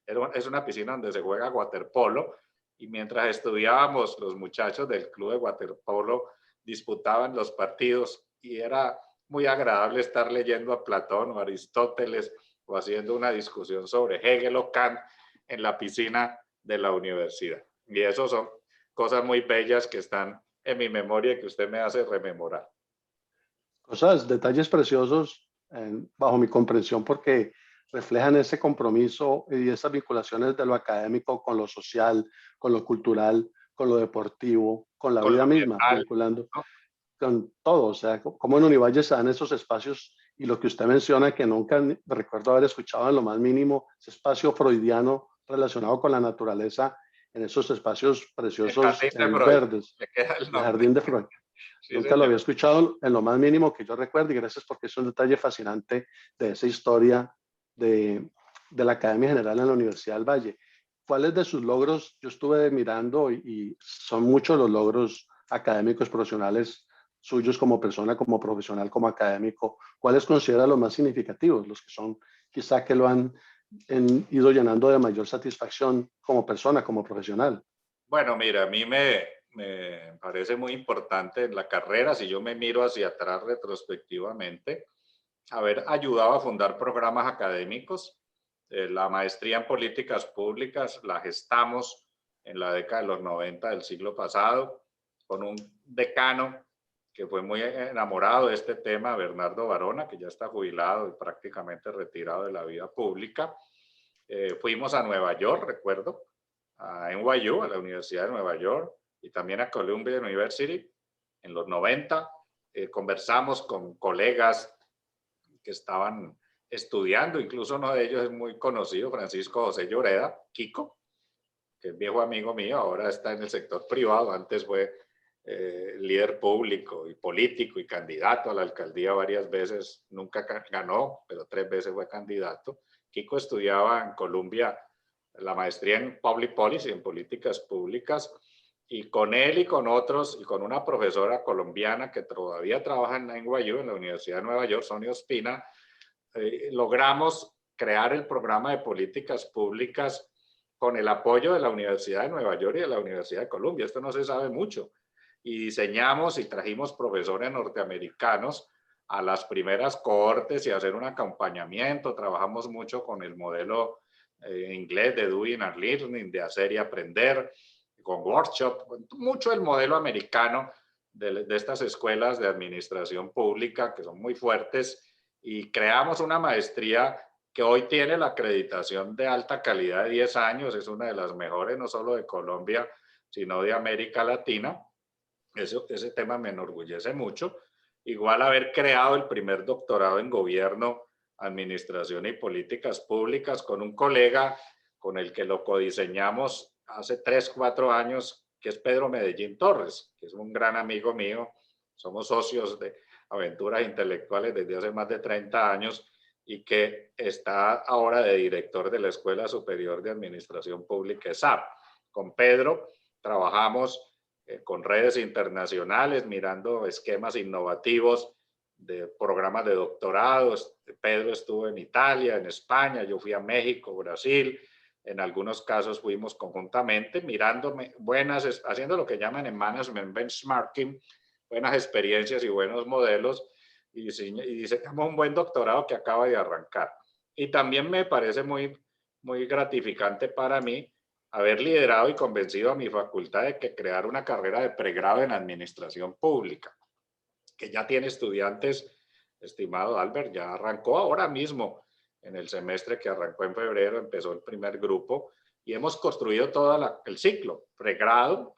es una piscina donde se juega waterpolo, y mientras estudiábamos, los muchachos del club de waterpolo disputaban los partidos y era muy agradable estar leyendo a Platón o Aristóteles o haciendo una discusión sobre Hegel o Kant en la piscina de la universidad. Y eso son cosas muy bellas que están en mi memoria y que usted me hace rememorar. Cosas, detalles preciosos bajo mi comprensión, porque reflejan ese compromiso y esas vinculaciones de lo académico con lo social, con lo cultural, con lo deportivo, con la con lo vida misma, ambiental, vinculando ¿no? con todo. O sea, como en Univalle se dan esos espacios y lo que usted menciona, que nunca recuerdo haber escuchado en lo más mínimo, ese espacio freudiano relacionado con la naturaleza en esos espacios El preciosos jardín de Freud, verdes, le queda el el nombre. jardín de Freud. Sí, Nunca lo había señor. escuchado en lo más mínimo que yo recuerdo y gracias porque es un detalle fascinante de esa historia de la Academia General en la Universidad del Valle. ¿Cuáles de sus logros? Yo estuve mirando y son muchos los logros académicos profesionales suyos como persona, como profesional, como académico. ¿Cuáles considera los más significativos? Los que son quizá que lo han ido llenando de mayor satisfacción como persona, como profesional. Bueno, mira, a mí me parece muy importante en la carrera, si yo me miro hacia atrás retrospectivamente, haber ayudado a fundar programas académicos. La maestría en políticas públicas la gestamos en la década de los 90 del siglo pasado con un decano que fue muy enamorado de este tema, Bernardo Barona, que ya está jubilado y prácticamente retirado de la vida pública. Fuimos a Nueva York, recuerdo, a NYU, a la Universidad de Nueva York, y también a Columbia University en los 90. Conversamos con colegas que estaban estudiando, incluso uno de ellos es muy conocido, Francisco José Lloreda, Kiko, que es viejo amigo mío, ahora está en el sector privado, antes fue líder público y político y candidato a la alcaldía varias veces, nunca ganó, pero 3 veces fue candidato. Kiko estudiaba en Columbia la maestría en Public Policy, en políticas públicas, y con él y con otros, y con una profesora colombiana que todavía trabaja en NYU, en la Universidad de Nueva York, Sonia Ospina, logramos crear el programa de políticas públicas con el apoyo de la Universidad de Nueva York y de la Universidad de Columbia. Esto no se sabe mucho. Y diseñamos y trajimos profesores norteamericanos a las primeras cohortes y a hacer un acompañamiento. Trabajamos mucho con el modelo inglés de Doing and Learning, de hacer y aprender, con workshop, mucho el modelo americano de estas escuelas de administración pública que son muy fuertes, y creamos una maestría que hoy tiene la acreditación de alta calidad de 10 años, es una de las mejores no solo de Colombia, sino de América Latina. Ese tema me enorgullece mucho. Igual haber creado el primer doctorado en gobierno, administración y políticas públicas con un colega con el que lo codiseñamos hace 3, 4 años, que es Pedro Medellín Torres, que es un gran amigo mío. Somos socios de aventuras intelectuales desde hace más de 30 años y que está ahora de director de la Escuela Superior de Administración Pública, ESAP. Con Pedro trabajamos con redes internacionales, mirando esquemas innovativos de programas de doctorados. Pedro estuvo en Italia, en España, yo fui a México, Brasil. En algunos casos fuimos conjuntamente mirando buenas, haciendo lo que llaman en management benchmarking, buenas experiencias y buenos modelos, y diseñamos un buen doctorado que acaba de arrancar. Y también me parece muy gratificante para mí haber liderado y convencido a mi facultad de que crear una carrera de pregrado en administración pública, que ya tiene estudiantes, estimado Albert, ya arrancó ahora mismo, en el semestre que arrancó en febrero, empezó el primer grupo, y hemos construido todo el ciclo, pregrado,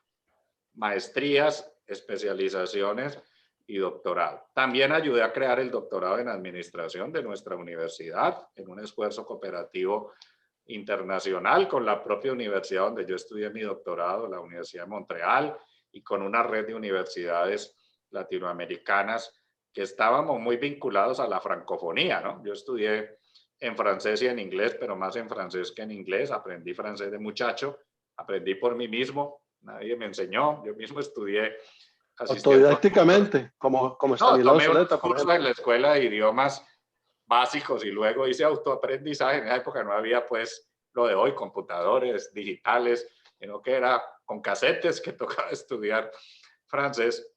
maestrías, especializaciones y doctorado. También ayudé a crear el doctorado en administración de nuestra universidad en un esfuerzo cooperativo internacional con la propia universidad donde yo estudié mi doctorado, la Universidad de Montreal, y con una red de universidades latinoamericanas que estábamos muy vinculados a la francofonía, ¿no? Yo estudié en francés y en inglés, pero más en francés que en inglés. Aprendí francés de muchacho, aprendí por mí mismo, nadie me enseñó, yo mismo estudié asistiendo a cursos. Autodidácticamente, como No, Estanislao tomé unos Soleta, por cursos en ejemplo. la escuela de idiomas básicos y luego hice autoaprendizaje. En esa época no había pues lo de hoy, computadores digitales, sino que era con casetes que tocaba estudiar francés.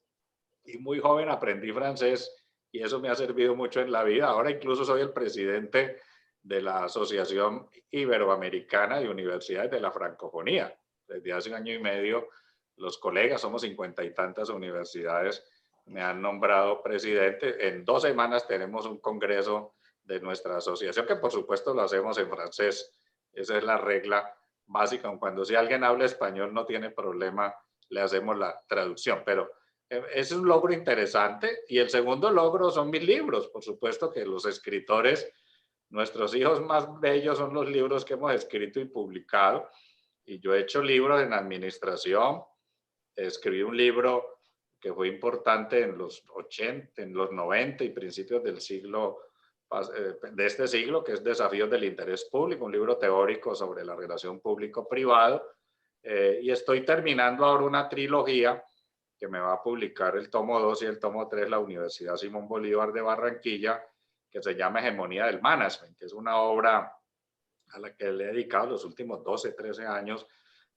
Y muy joven aprendí francés y eso me ha servido mucho en la vida. Ahora incluso soy el presidente de la Asociación Iberoamericana de Universidades de la Francofonía. Desde hace 1 año y medio, los colegas, somos 50 y tantas universidades, me han nombrado presidente. En 2 semanas tenemos un congreso de nuestra asociación, que por supuesto lo hacemos en francés. Esa es la regla básica. Cuando si alguien habla español no tiene problema, le hacemos la traducción, pero es un logro interesante. Y el segundo logro son mis libros. Por supuesto que los escritores, nuestros hijos más bellos son los libros que hemos escrito y publicado. Y yo he hecho libros en administración. Escribí un libro que fue importante en los 80, en los 90 y principios del siglo, de este siglo, que es Desafíos del Interés Público, un libro teórico sobre la relación público-privado. Y estoy terminando ahora una trilogía que me va a publicar el tomo 2 y el tomo 3, la Universidad Simón Bolívar de Barranquilla, que se llama Hegemonía del Management, que es una obra a la que le he dedicado los últimos 12, 13 años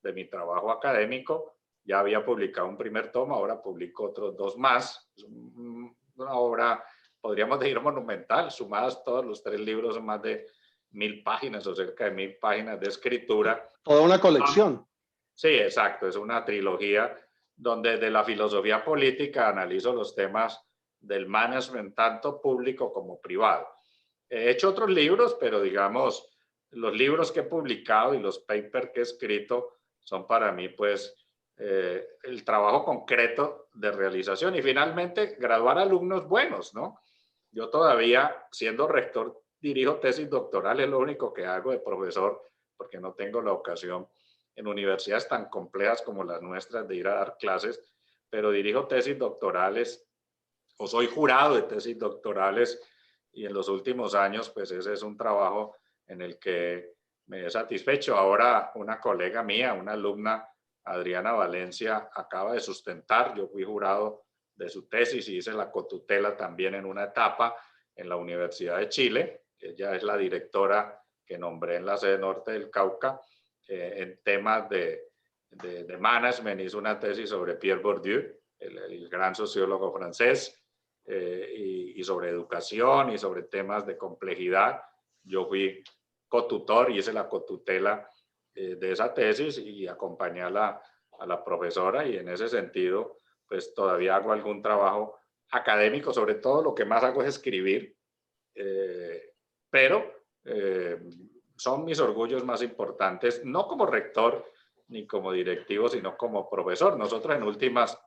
de mi trabajo académico. Ya había publicado un primer tomo, ahora publico otros 2 más. Es una obra, podríamos decir, monumental. Sumadas todos los 3 libros, son más de 1000 páginas o cerca de 1000 páginas de escritura. Toda una colección. Sí, exacto. Es una trilogía donde de la filosofía política analizo los temas del management, tanto público como privado. He hecho otros libros, pero digamos, los libros que he publicado y los papers que he escrito son para mí, pues, el trabajo concreto de realización y finalmente graduar alumnos buenos, ¿no? Yo todavía, siendo rector, dirijo tesis doctorales, es lo único que hago de profesor, porque no tengo la ocasión en universidades tan complejas como las nuestras de ir a dar clases, pero dirijo tesis doctorales o soy jurado de tesis doctorales y en los últimos años, pues ese es un trabajo en el que me he satisfecho. Ahora una colega mía, una alumna, Adriana Valencia, acaba de sustentar, yo fui jurado de su tesis y hice la cotutela también en una etapa en la Universidad de Chile. Ella es la directora que nombré en la sede norte del Cauca en temas de management. Hizo una tesis sobre Pierre Bourdieu, el gran sociólogo francés, y sobre educación y sobre temas de complejidad. Yo fui cotutor y hice la cotutela de esa tesis y acompañé a la profesora, y en ese sentido pues todavía hago algún trabajo académico. Sobre todo lo que más hago es escribir, pero son mis orgullos más importantes, no como rector ni como directivo, sino como profesor. Nosotros en últimas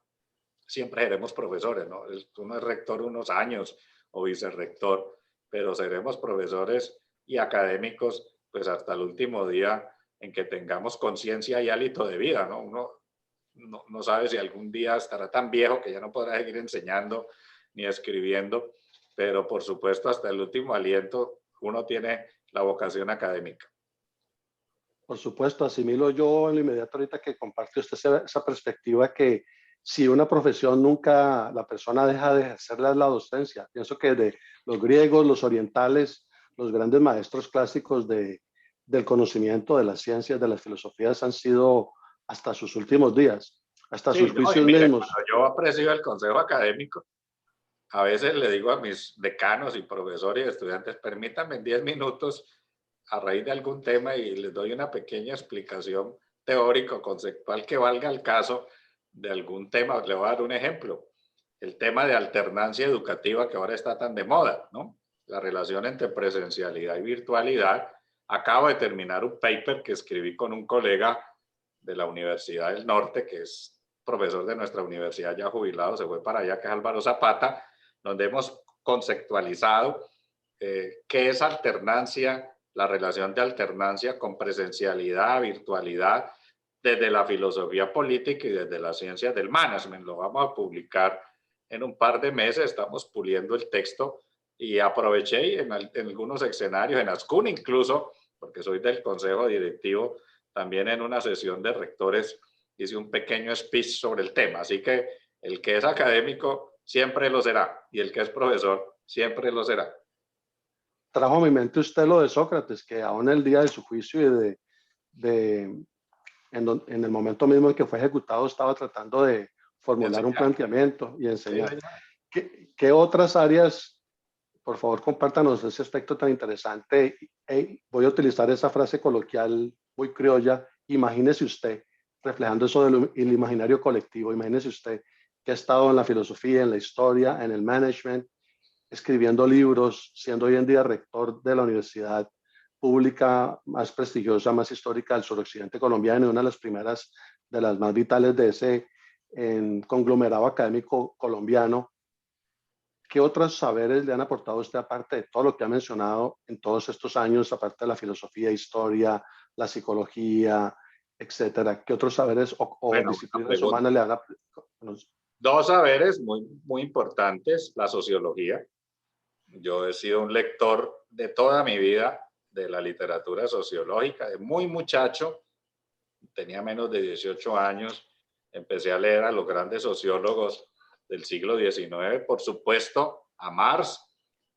siempre seremos profesores, ¿no? Uno es rector unos años o vicerrector, pero seremos profesores y académicos pues hasta el último día en que tengamos conciencia y hálito de vida, ¿no? Uno no sabe si algún día estará tan viejo que ya no podrá seguir enseñando ni escribiendo, pero por supuesto hasta el último aliento uno tiene la vocación académica. Por supuesto, asimilo yo en lo inmediato ahorita que comparte usted esa perspectiva que si una profesión nunca la persona deja de ejercerla es la docencia. Pienso que de los griegos, los orientales, los grandes maestros clásicos del conocimiento, de las ciencias, de las filosofías han sido hasta sus últimos días, hasta sus juicios mismos. Yo aprecio el consejo académico. A veces le digo a mis decanos y profesores y estudiantes, permítanme 10 minutos a raíz de algún tema y les doy una pequeña explicación teórico-conceptual que valga el caso de algún tema. Le voy a dar un ejemplo. El tema de alternancia educativa que ahora está tan de moda, ¿no? La relación entre presencialidad y virtualidad. Acabo de terminar un paper que escribí con un colega de la Universidad del Norte, que es profesor de nuestra universidad ya jubilado, se fue para allá, que es Álvaro Zapata, donde hemos conceptualizado qué es alternancia, la relación de alternancia con presencialidad, virtualidad, desde la filosofía política y desde la ciencia del management. Lo vamos a publicar en un par de meses, estamos puliendo el texto y aproveché en algunos escenarios, en Ascun incluso, porque soy del consejo directivo, también en una sesión de rectores hice un pequeño speech sobre el tema. Así que el que es académico siempre lo será y el que es profesor siempre lo será. Trajo a mi mente usted lo de Sócrates, que aún el día de su juicio y en el momento mismo en que fue ejecutado estaba tratando de formular un planteamiento y enseñar. ¿Qué otras áreas, por favor, compártanos ese aspecto tan interesante? Voy a utilizar esa frase coloquial muy criolla, imagínese usted, reflejando eso del imaginario colectivo, imagínese usted que ha estado en la filosofía, en la historia, en el management, escribiendo libros, siendo hoy en día rector de la universidad pública más prestigiosa, más histórica del suroccidente colombiano y una de las primeras, de las más vitales de ese conglomerado académico colombiano. ¿Qué otros saberes le han aportado a usted, aparte de todo lo que ha mencionado en todos estos años, aparte de la filosofía, historia, la psicología, etcétera? ¿Qué otros saberes o Bueno, una disciplinas pregunta. humanas le han aplicado? Dos saberes muy importantes, la sociología. Yo he sido un lector de toda mi vida de la literatura sociológica, de muy muchacho, tenía menos de 18 años, empecé a leer a los grandes sociólogos del siglo XIX, por supuesto, a Marx,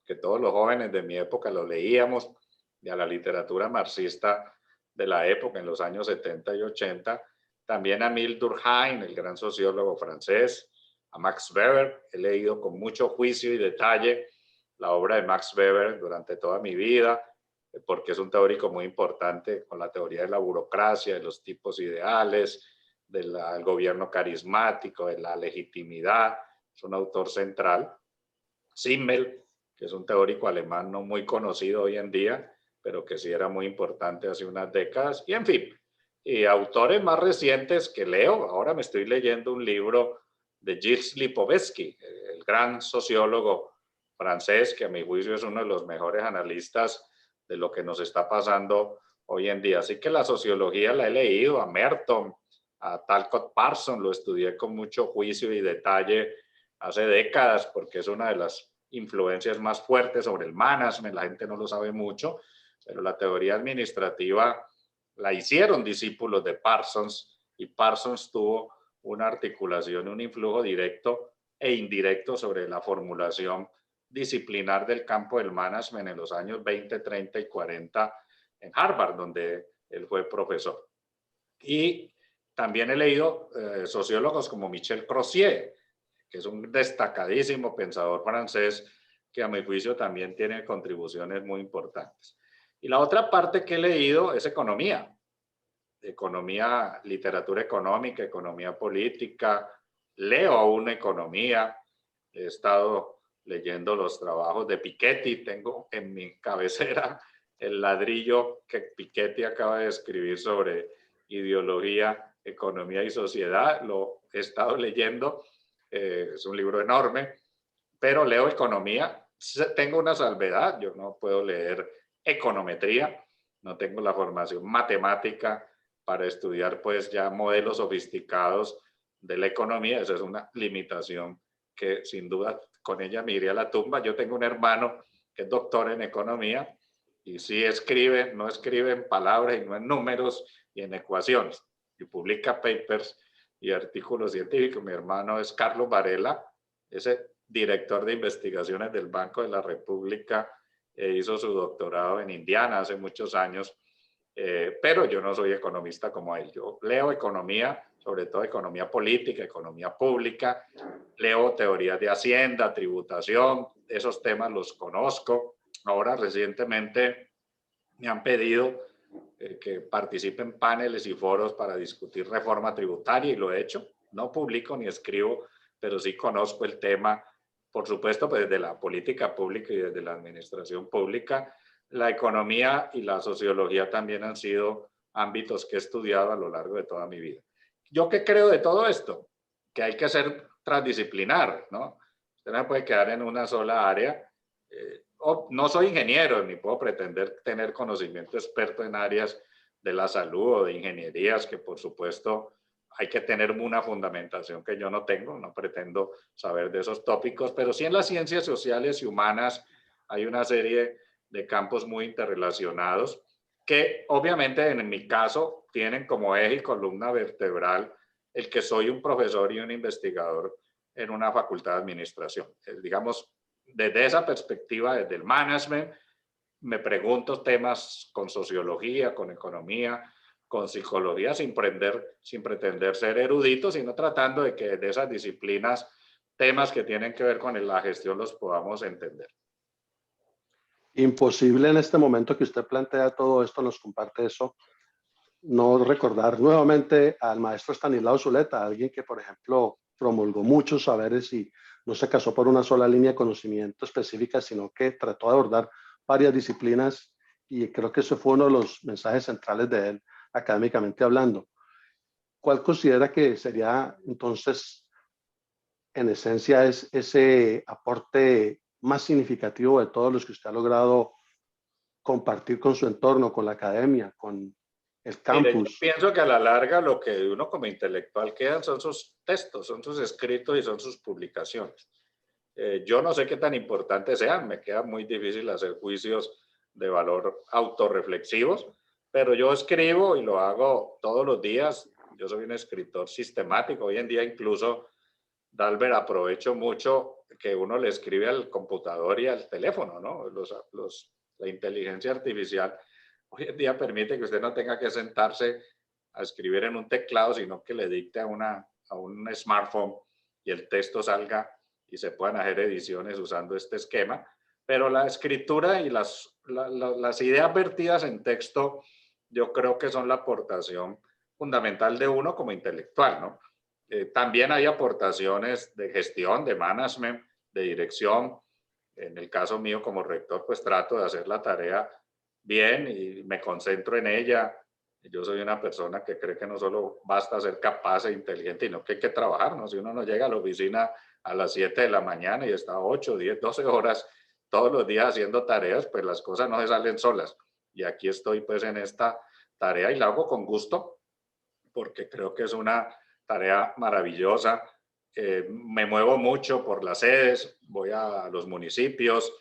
que todos los jóvenes de mi época lo leíamos, y a la literatura marxista de la época, en los años 70 y 80, también a Emile Durkheim, el gran sociólogo francés, a Max Weber. He leído con mucho juicio y detalle la obra de Max Weber durante toda mi vida, porque es un teórico muy importante con la teoría de la burocracia, de los tipos ideales, del gobierno carismático, de la legitimidad. Es un autor central. Simmel, que es un teórico alemán no muy conocido hoy en día, pero que sí era muy importante hace unas décadas. Y en fin, y autores más recientes que leo, ahora me estoy leyendo un libro de Gilles Lipovetsky, el gran sociólogo francés, que a mi juicio es uno de los mejores analistas de lo que nos está pasando hoy en día. Así que la sociología la he leído, a Merton, a Talcott Parsons, lo estudié con mucho juicio y detalle hace décadas, porque es una de las influencias más fuertes sobre el management. La gente no lo sabe mucho, pero la teoría administrativa la hicieron discípulos de Parsons, y Parsons tuvo una articulación, un influjo directo e indirecto sobre la formulación disciplinar del campo del management en los años 20, 30 y 40 en Harvard, donde él fue profesor. Y también he leído sociólogos como Michel Crozier, que es un destacadísimo pensador francés que a mi juicio también tiene contribuciones muy importantes. Y la otra parte que he leído es economía, literatura económica, economía política. Leo aún economía. He estado leyendo los trabajos de Piketty. Tengo en mi cabecera el ladrillo que Piketty acaba de escribir sobre ideología, economía y sociedad. Lo he estado leyendo. Es un libro enorme, pero leo economía. Tengo una salvedad, yo no puedo leer econometría, no tengo la formación matemática para estudiar pues ya modelos sofisticados de la economía. Esa es una limitación que sin duda con ella me iré a la tumba. Yo tengo un hermano que es doctor en economía y sí escribe, no escribe en palabras y no en números y en ecuaciones, y publica papers y artículos científicos. Mi hermano es Carlos Varela, ese director de investigaciones del Banco de la República, hizo su doctorado en Indiana hace muchos años, pero yo no soy economista como él. Yo leo economía, sobre todo economía política, economía pública, leo teorías de hacienda, tributación, esos temas los conozco. Ahora recientemente me han pedido que participe en paneles y foros para discutir reforma tributaria y lo he hecho. No publico ni escribo, pero sí conozco el tema, por supuesto, pues desde la política pública y desde la administración pública. La economía y la sociología también han sido ámbitos que he estudiado a lo largo de toda mi vida. ¿Yo qué creo de todo esto? Que hay que ser transdisciplinar, ¿no? Usted no puede quedar en una sola área. No soy ingeniero ni puedo pretender tener conocimiento experto en áreas de la salud o de ingenierías, que por supuesto hay que tener una fundamentación que yo no tengo, no pretendo saber de esos tópicos, pero sí en las ciencias sociales y humanas hay una serie de campos muy interrelacionados que obviamente en mi caso tienen como eje y columna vertebral el que soy un profesor y un investigador en una facultad de administración. Digamos, desde esa perspectiva, desde el management, me pregunto temas con sociología, con economía, con psicología, sin pretender ser erudito, sino tratando de que de esas disciplinas, temas que tienen que ver con la gestión los podamos entender. Imposible en este momento que usted plantea todo esto, nos comparte eso, no recordar nuevamente al maestro Estanislao Zuleta, alguien que, por ejemplo, promulgó muchos saberes y no se casó por una sola línea de conocimiento específica, sino que trató de abordar varias disciplinas y creo que ese fue uno de los mensajes centrales de él académicamente hablando. ¿Cuál considera que sería entonces, en esencia, es ese aporte más significativo de todos los que usted ha logrado compartir con su entorno, con la academia, con el Mire, yo campus? pienso que a la larga lo que uno como intelectual quedan son sus textos, son sus escritos y son sus publicaciones. Yo no sé qué tan importantes sean, me queda muy difícil hacer juicios de valor autorreflexivos, pero yo escribo y lo hago todos los días. Yo soy un escritor sistemático. Hoy en día incluso, Dalbert, aprovecho mucho que uno le escribe al computador y al teléfono, ¿no? La inteligencia artificial hoy en día permite que usted no tenga que sentarse a escribir en un teclado, sino que le dicte a un smartphone y el texto salga y se puedan hacer ediciones usando este esquema. Pero la escritura y las ideas vertidas en texto, yo creo que son la aportación fundamental de uno como intelectual, ¿no? También hay aportaciones de gestión, de management, de dirección. En el caso mío como rector, pues trato de hacer la tarea bien y me concentro en ella. Yo soy una persona que cree que no solo basta ser capaz e inteligente, sino que hay que trabajar, ¿no? Si uno no llega a la oficina a las 7 de la mañana y está 8, 10, 12 horas todos los días haciendo tareas, pues las cosas no se salen solas. Y aquí estoy pues en esta tarea y la hago con gusto porque creo que es una tarea maravillosa. Me muevo mucho por las sedes, voy a los municipios.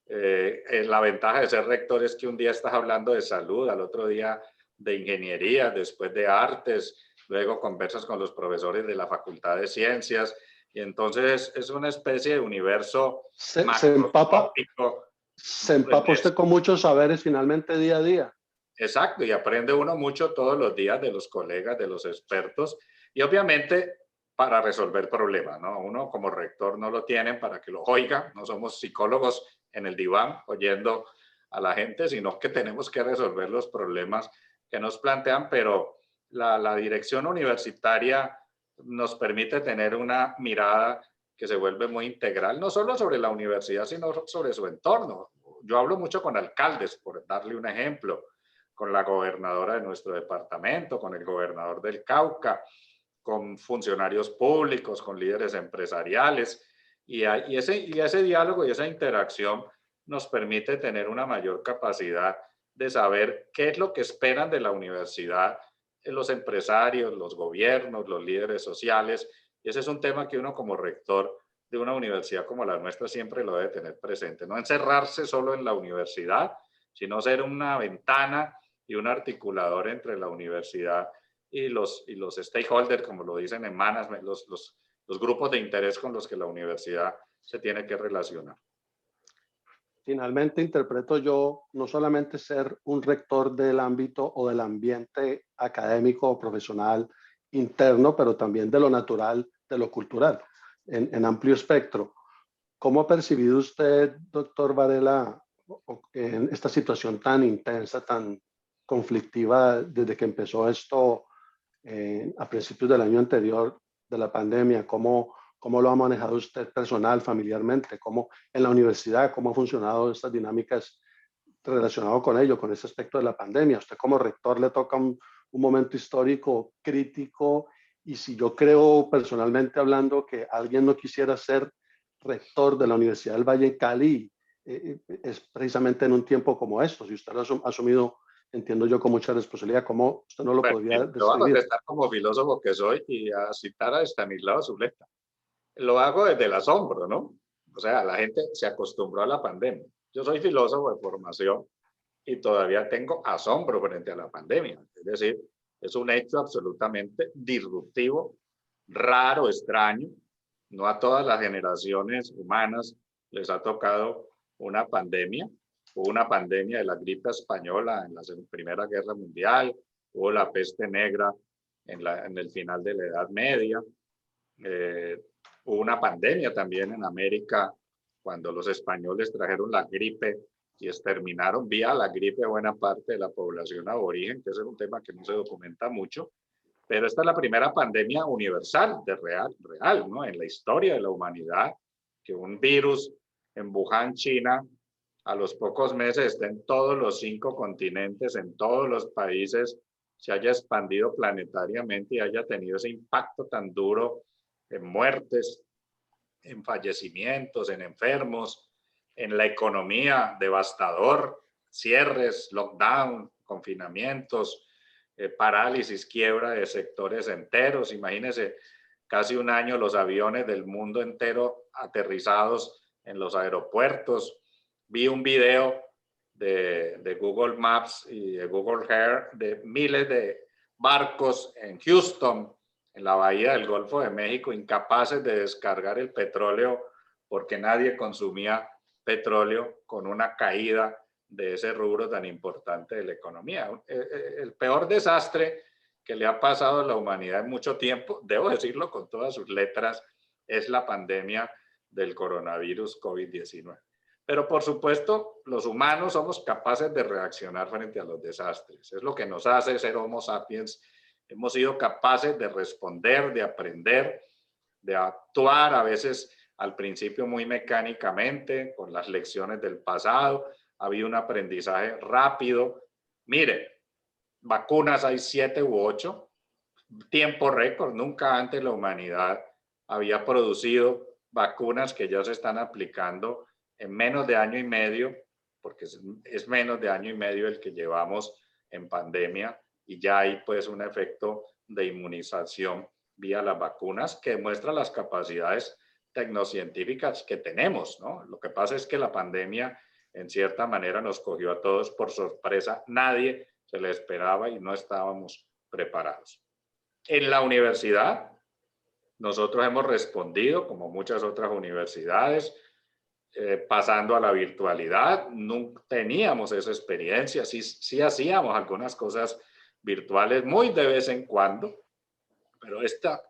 La ventaja de ser rector es que un día estás hablando de salud, al otro día de ingeniería, después de artes, luego conversas con los profesores de la Facultad de Ciencias, y entonces es una especie de universo Se, se empapa, macroscópico. se empapa usted con muchos saberes finalmente día a día. Exacto, y aprende uno mucho todos los días de los colegas, de los expertos, y obviamente para resolver problemas, ¿no? Uno como rector no lo tienen para que lo oiga, no somos psicólogos en el diván oyendo a la gente, sino que tenemos que resolver los problemas que nos plantean, pero la dirección universitaria nos permite tener una mirada que se vuelve muy integral, no solo sobre la universidad, sino sobre su entorno. Yo hablo mucho con alcaldes, por darle un ejemplo, con la gobernadora de nuestro departamento, con el gobernador del Cauca, con funcionarios públicos, con líderes empresariales, y ese diálogo y esa interacción nos permite tener una mayor capacidad de saber qué es lo que esperan de la universidad los empresarios, los gobiernos, los líderes sociales, y ese es un tema que uno como rector de una universidad como la nuestra siempre lo debe tener presente, no encerrarse solo en la universidad, sino ser una ventana y un articulador entre la universidad y los stakeholders, como lo dicen en management, los grupos de interés con los que la universidad se tiene que relacionar. Finalmente interpreto yo no solamente ser un rector del ámbito o del ambiente académico o profesional interno, pero también de lo natural, de lo cultural, en amplio espectro. ¿Cómo ha percibido usted, doctor Varela, en esta situación tan intensa, tan conflictiva desde que empezó esto a principios del año anterior de la pandemia? ¿Cómo lo ha manejado usted personal, familiarmente? ¿Cómo en la universidad, cómo han funcionado estas dinámicas relacionadas con ello, con ese aspecto de la pandemia? Usted como rector le toca un momento histórico crítico, y si yo creo personalmente hablando que alguien no quisiera ser rector de la Universidad del Valle en Cali, es precisamente en un tiempo como estos, y usted lo ha asumido, entiendo yo, con mucha responsabilidad. ¿Cómo usted no lo Bueno, podría lo voy a describir? contestar como filósofo que soy y a citar a Estanislao Zuleta. Lo hago desde el asombro, ¿no? O sea, la gente se acostumbró a la pandemia. Yo soy filósofo de formación y todavía tengo asombro frente a la pandemia. Es decir, es un hecho absolutamente disruptivo, raro, extraño. No a todas las generaciones humanas les ha tocado una pandemia. Hubo una pandemia de la gripe española en la Primera Guerra Mundial, hubo la peste negra en el final de la Edad Media. Eh, Hubo una pandemia también en América cuando los españoles trajeron la gripe y exterminaron vía la gripe a buena parte de la población aborigen, que ese es un tema que no se documenta mucho, pero esta es la primera pandemia universal, real, ¿no? En la historia de la humanidad, que un virus en Wuhan, China, a los pocos meses esté en todos los 5 continentes, en todos los países, se haya expandido planetariamente y haya tenido ese impacto tan duro en muertes, en fallecimientos, en enfermos, en la economía, devastador, cierres, lockdown, confinamientos, parálisis, quiebra de sectores enteros. Imagínense, casi un año los aviones del mundo entero aterrizados en los aeropuertos. Vi un video de Google Maps y de Google Earth de miles de barcos en Houston, en la bahía del Golfo de México, incapaces de descargar el petróleo porque nadie consumía petróleo, con una caída de ese rubro tan importante de la economía. El peor desastre que le ha pasado a la humanidad en mucho tiempo, debo decirlo con todas sus letras, es la pandemia del coronavirus COVID-19. Pero por supuesto, los humanos somos capaces de reaccionar frente a los desastres. Es lo que nos hace ser Homo sapiens. Hemos sido capaces de responder, de aprender, de actuar a veces al principio muy mecánicamente, con las lecciones del pasado. Ha habido un aprendizaje rápido. Mire, vacunas hay 7 u 8, tiempo récord. Nunca antes la humanidad había producido vacunas que ya se están aplicando en menos de año y medio, porque es menos de año y medio el que llevamos en pandemia, y ya hay pues un efecto de inmunización vía las vacunas que demuestra las capacidades tecnocientíficas que tenemos, ¿no? Lo que pasa es que la pandemia en cierta manera nos cogió a todos por sorpresa. Nadie se le esperaba y no estábamos preparados. En la universidad, nosotros hemos respondido, como muchas otras universidades, pasando a la virtualidad. No teníamos esa experiencia, sí hacíamos algunas cosas virtuales muy de vez en cuando, pero esta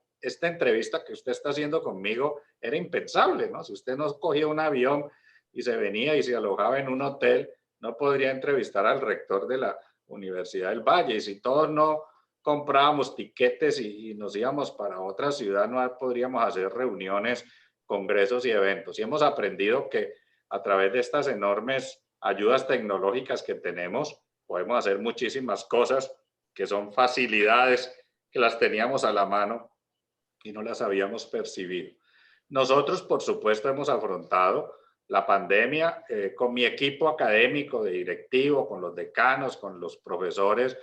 entrevista que usted está haciendo conmigo era impensable, ¿no? Si usted no cogía un avión y se venía y se alojaba en un hotel, no podría entrevistar al rector de la Universidad del Valle. Y si todos no comprábamos tiquetes y nos íbamos para otra ciudad, no podríamos hacer reuniones, congresos y eventos. Y hemos aprendido que a través de estas enormes ayudas tecnológicas que tenemos, podemos hacer muchísimas cosas que son facilidades que las teníamos a la mano y no las habíamos percibido. Nosotros, por supuesto, hemos afrontado la pandemia con mi equipo académico de directivo, con los decanos, con los profesores.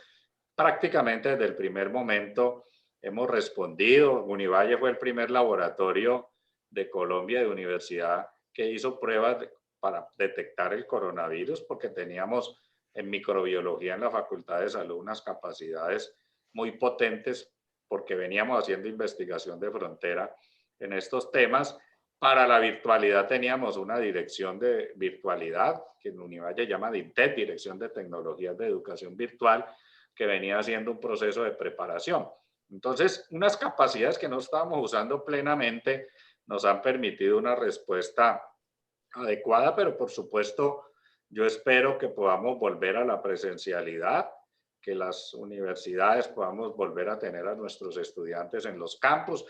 Prácticamente desde el primer momento hemos respondido. Univalle fue el primer laboratorio de Colombia de universidad que hizo pruebas para detectar el coronavirus, porque teníamos en microbiología en la Facultad de Salud unas capacidades muy potentes, porque veníamos haciendo investigación de frontera en estos temas. Para la virtualidad teníamos una dirección de virtualidad que en Univalle llama DINTET, Dirección de Tecnologías de Educación Virtual, que venía haciendo un proceso de preparación. Entonces, unas capacidades que no estábamos usando plenamente nos han permitido una respuesta adecuada, pero por supuesto yo espero que podamos volver a la presencialidad, que las universidades podamos volver a tener a nuestros estudiantes en los campus.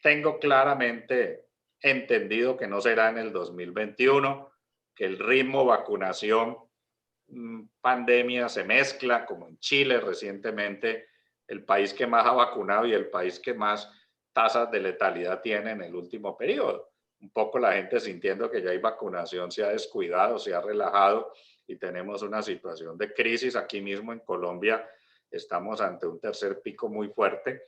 Tengo claramente entendido que no será en el 2021, que el ritmo vacunación, pandemia se mezcla, como en Chile recientemente, el país que más ha vacunado y el país que más tasas de letalidad tiene en el último periodo. Un poco la gente sintiendo que ya hay vacunación se ha descuidado, se ha relajado y tenemos una situación de crisis. Aquí mismo en Colombia estamos ante un tercer pico muy fuerte,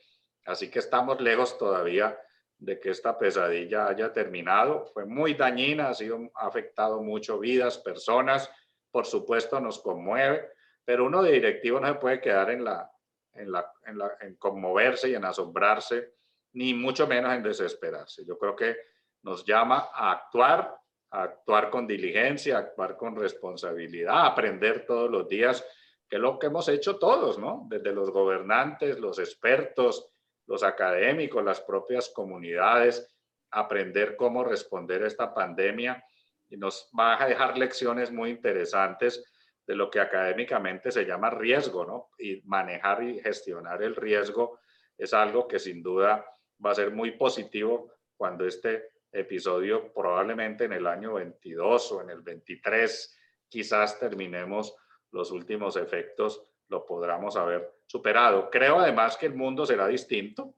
así que estamos lejos todavía de que esta pesadilla haya terminado. Fue muy dañina, ha afectado mucho vidas, personas, por supuesto nos conmueve, pero uno de directivo no se puede quedar en conmoverse y en asombrarse, ni mucho menos en desesperarse. Yo creo que nos llama a actuar con diligencia, a actuar con responsabilidad, a aprender todos los días, que es lo que hemos hecho todos, ¿no? Desde los gobernantes, los expertos, los académicos, las propias comunidades, aprender cómo responder a esta pandemia, y nos va a dejar lecciones muy interesantes de lo que académicamente se llama riesgo, ¿no? Y manejar y gestionar el riesgo es algo que sin duda va a ser muy positivo cuando este episodio probablemente en el año 22 o en el 23, quizás terminemos los últimos efectos, lo podamos haber superado. Creo además que el mundo será distinto,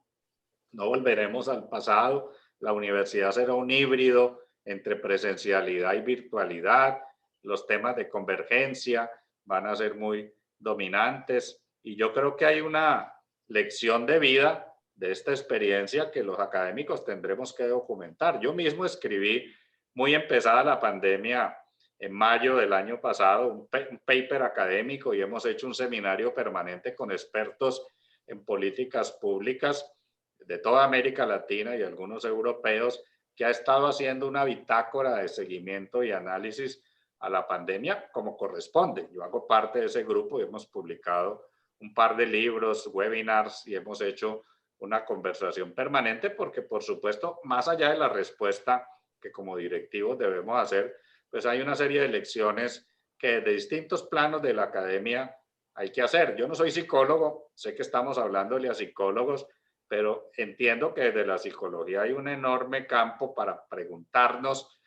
no volveremos al pasado, la universidad será un híbrido entre presencialidad y virtualidad, los temas de convergencia van a ser muy dominantes y yo creo que hay una lección de vida de esta experiencia que los académicos tendremos que documentar. Yo mismo escribí, muy empezada la pandemia, en mayo del año pasado, un paper académico y hemos hecho un seminario permanente con expertos en políticas públicas de toda América Latina y algunos europeos, que ha estado haciendo una bitácora de seguimiento y análisis a la pandemia como corresponde. Yo hago parte de ese grupo y hemos publicado un par de libros, webinars y hemos hecho una conversación permanente porque, por supuesto, más allá de la respuesta que como directivos debemos hacer, pues hay una serie de lecciones que de distintos planos de la academia hay que hacer. Yo no soy psicólogo, sé que estamos hablándole a psicólogos, pero entiendo que desde la psicología hay un enorme campo para preguntarnos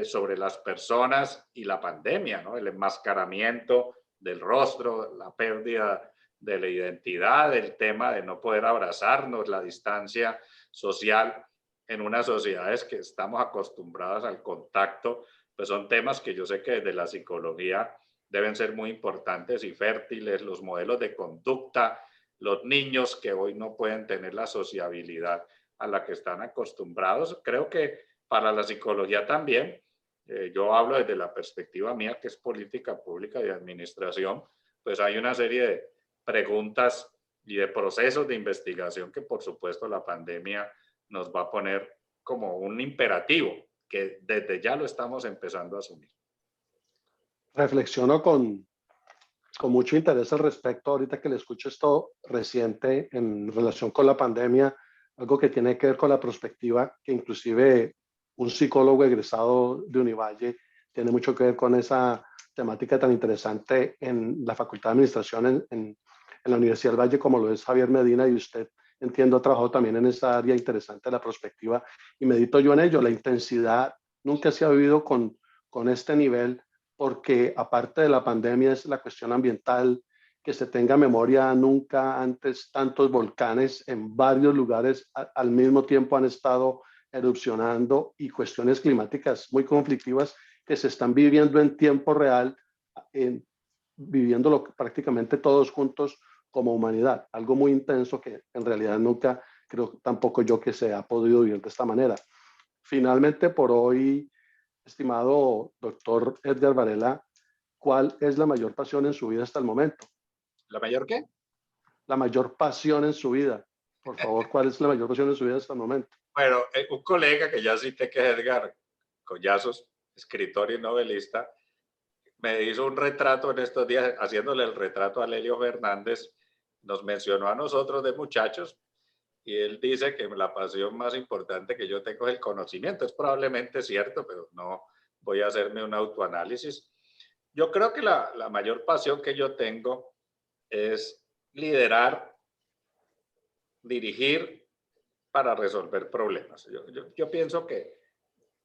sobre las personas y la pandemia, ¿no? El enmascaramiento del rostro, la pérdida de la identidad, el tema de no poder abrazarnos, la distancia social en unas sociedades que estamos acostumbradas al contacto, pues son temas que yo sé que desde la psicología deben ser muy importantes y fértiles, los modelos de conducta, los niños que hoy no pueden tener la sociabilidad a la que están acostumbrados. Creo que para la psicología también, yo hablo desde la perspectiva mía, que es política pública y administración, pues hay una serie de preguntas y de procesos de investigación que por supuesto la pandemia nos va a poner como un imperativo, que desde ya lo estamos empezando a asumir. Reflexiono con mucho interés al respecto, ahorita que le escucho esto reciente en relación con la pandemia, algo que tiene que ver con la perspectiva, que inclusive un psicólogo egresado de Univalle tiene mucho que ver con esa temática tan interesante en la Facultad de Administración en la Universidad del Valle, como lo es Javier Medina, y usted, entiendo, ha trabajado también en esa área interesante de la perspectiva, y medito yo en ello. La intensidad nunca se ha vivido con este nivel, porque aparte de la pandemia es la cuestión ambiental, que se tenga memoria, nunca antes tantos volcanes en varios lugares al mismo tiempo han estado erupcionando, y cuestiones climáticas muy conflictivas que se están viviendo en tiempo real, viviéndolo prácticamente todos juntos como humanidad. Algo muy intenso que en realidad nunca, creo tampoco yo, que se ha podido vivir de esta manera. Finalmente, por hoy, estimado doctor Edgar Varela, ¿cuál es la mayor pasión en su vida hasta el momento? ¿La mayor qué? La mayor pasión en su vida. Por favor, ¿cuál es la mayor pasión en su vida hasta el momento? Bueno, un colega que ya cité, que es Edgar Collazos, escritor y novelista, me hizo un retrato en estos días, haciéndole el retrato a Lelio Fernández, nos mencionó a nosotros de muchachos y él dice que la pasión más importante que yo tengo es el conocimiento. Es probablemente cierto, pero no voy a hacerme un autoanálisis. Yo creo que la mayor pasión que yo tengo es liderar, dirigir para resolver problemas. Yo pienso que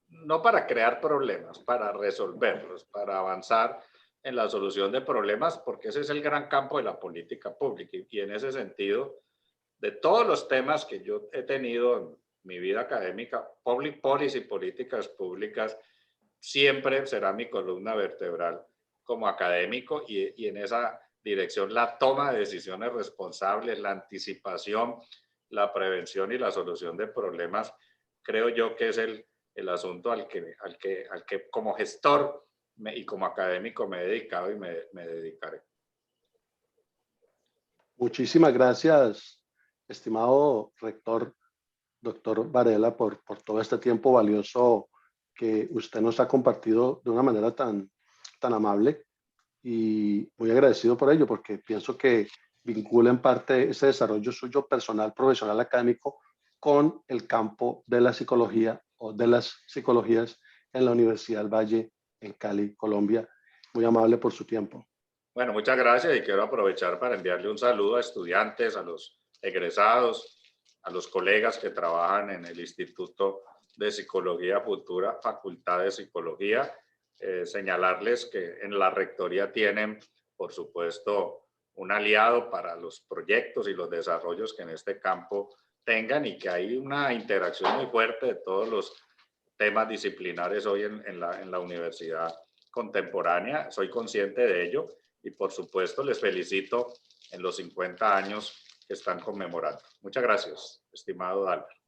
no para crear problemas, para resolverlos, para avanzar en la solución de problemas, porque ese es el gran campo de la política pública. Y en ese sentido, de todos los temas que yo he tenido en mi vida académica, public policy, políticas públicas, siempre será mi columna vertebral como académico y en esa dirección la toma de decisiones responsables, la anticipación, la prevención y la solución de problemas, creo yo que es el asunto al que como gestor y como académico me he dedicado y me dedicaré. Muchísimas gracias, estimado rector, doctor Varela, por todo este tiempo valioso que usted nos ha compartido de una manera tan amable, y muy agradecido por ello, porque pienso que vincula en parte ese desarrollo suyo personal, profesional, académico, con el campo de la psicología o de las psicologías en la Universidad del Valle en Cali, Colombia. Muy amable por su tiempo. Bueno, muchas gracias y quiero aprovechar para enviarle un saludo a estudiantes, a los egresados, a los colegas que trabajan en el Instituto de Psicología Futura, Facultad de Psicología. Señalarles que en la Rectoría tienen, por supuesto, un aliado para los proyectos y los desarrollos que en este campo tengan, y que hay una interacción muy fuerte de todos los temas disciplinares hoy en la universidad contemporánea. Soy consciente de ello y, por supuesto, les felicito en los 50 años que están conmemorando. Muchas gracias, estimado Albert.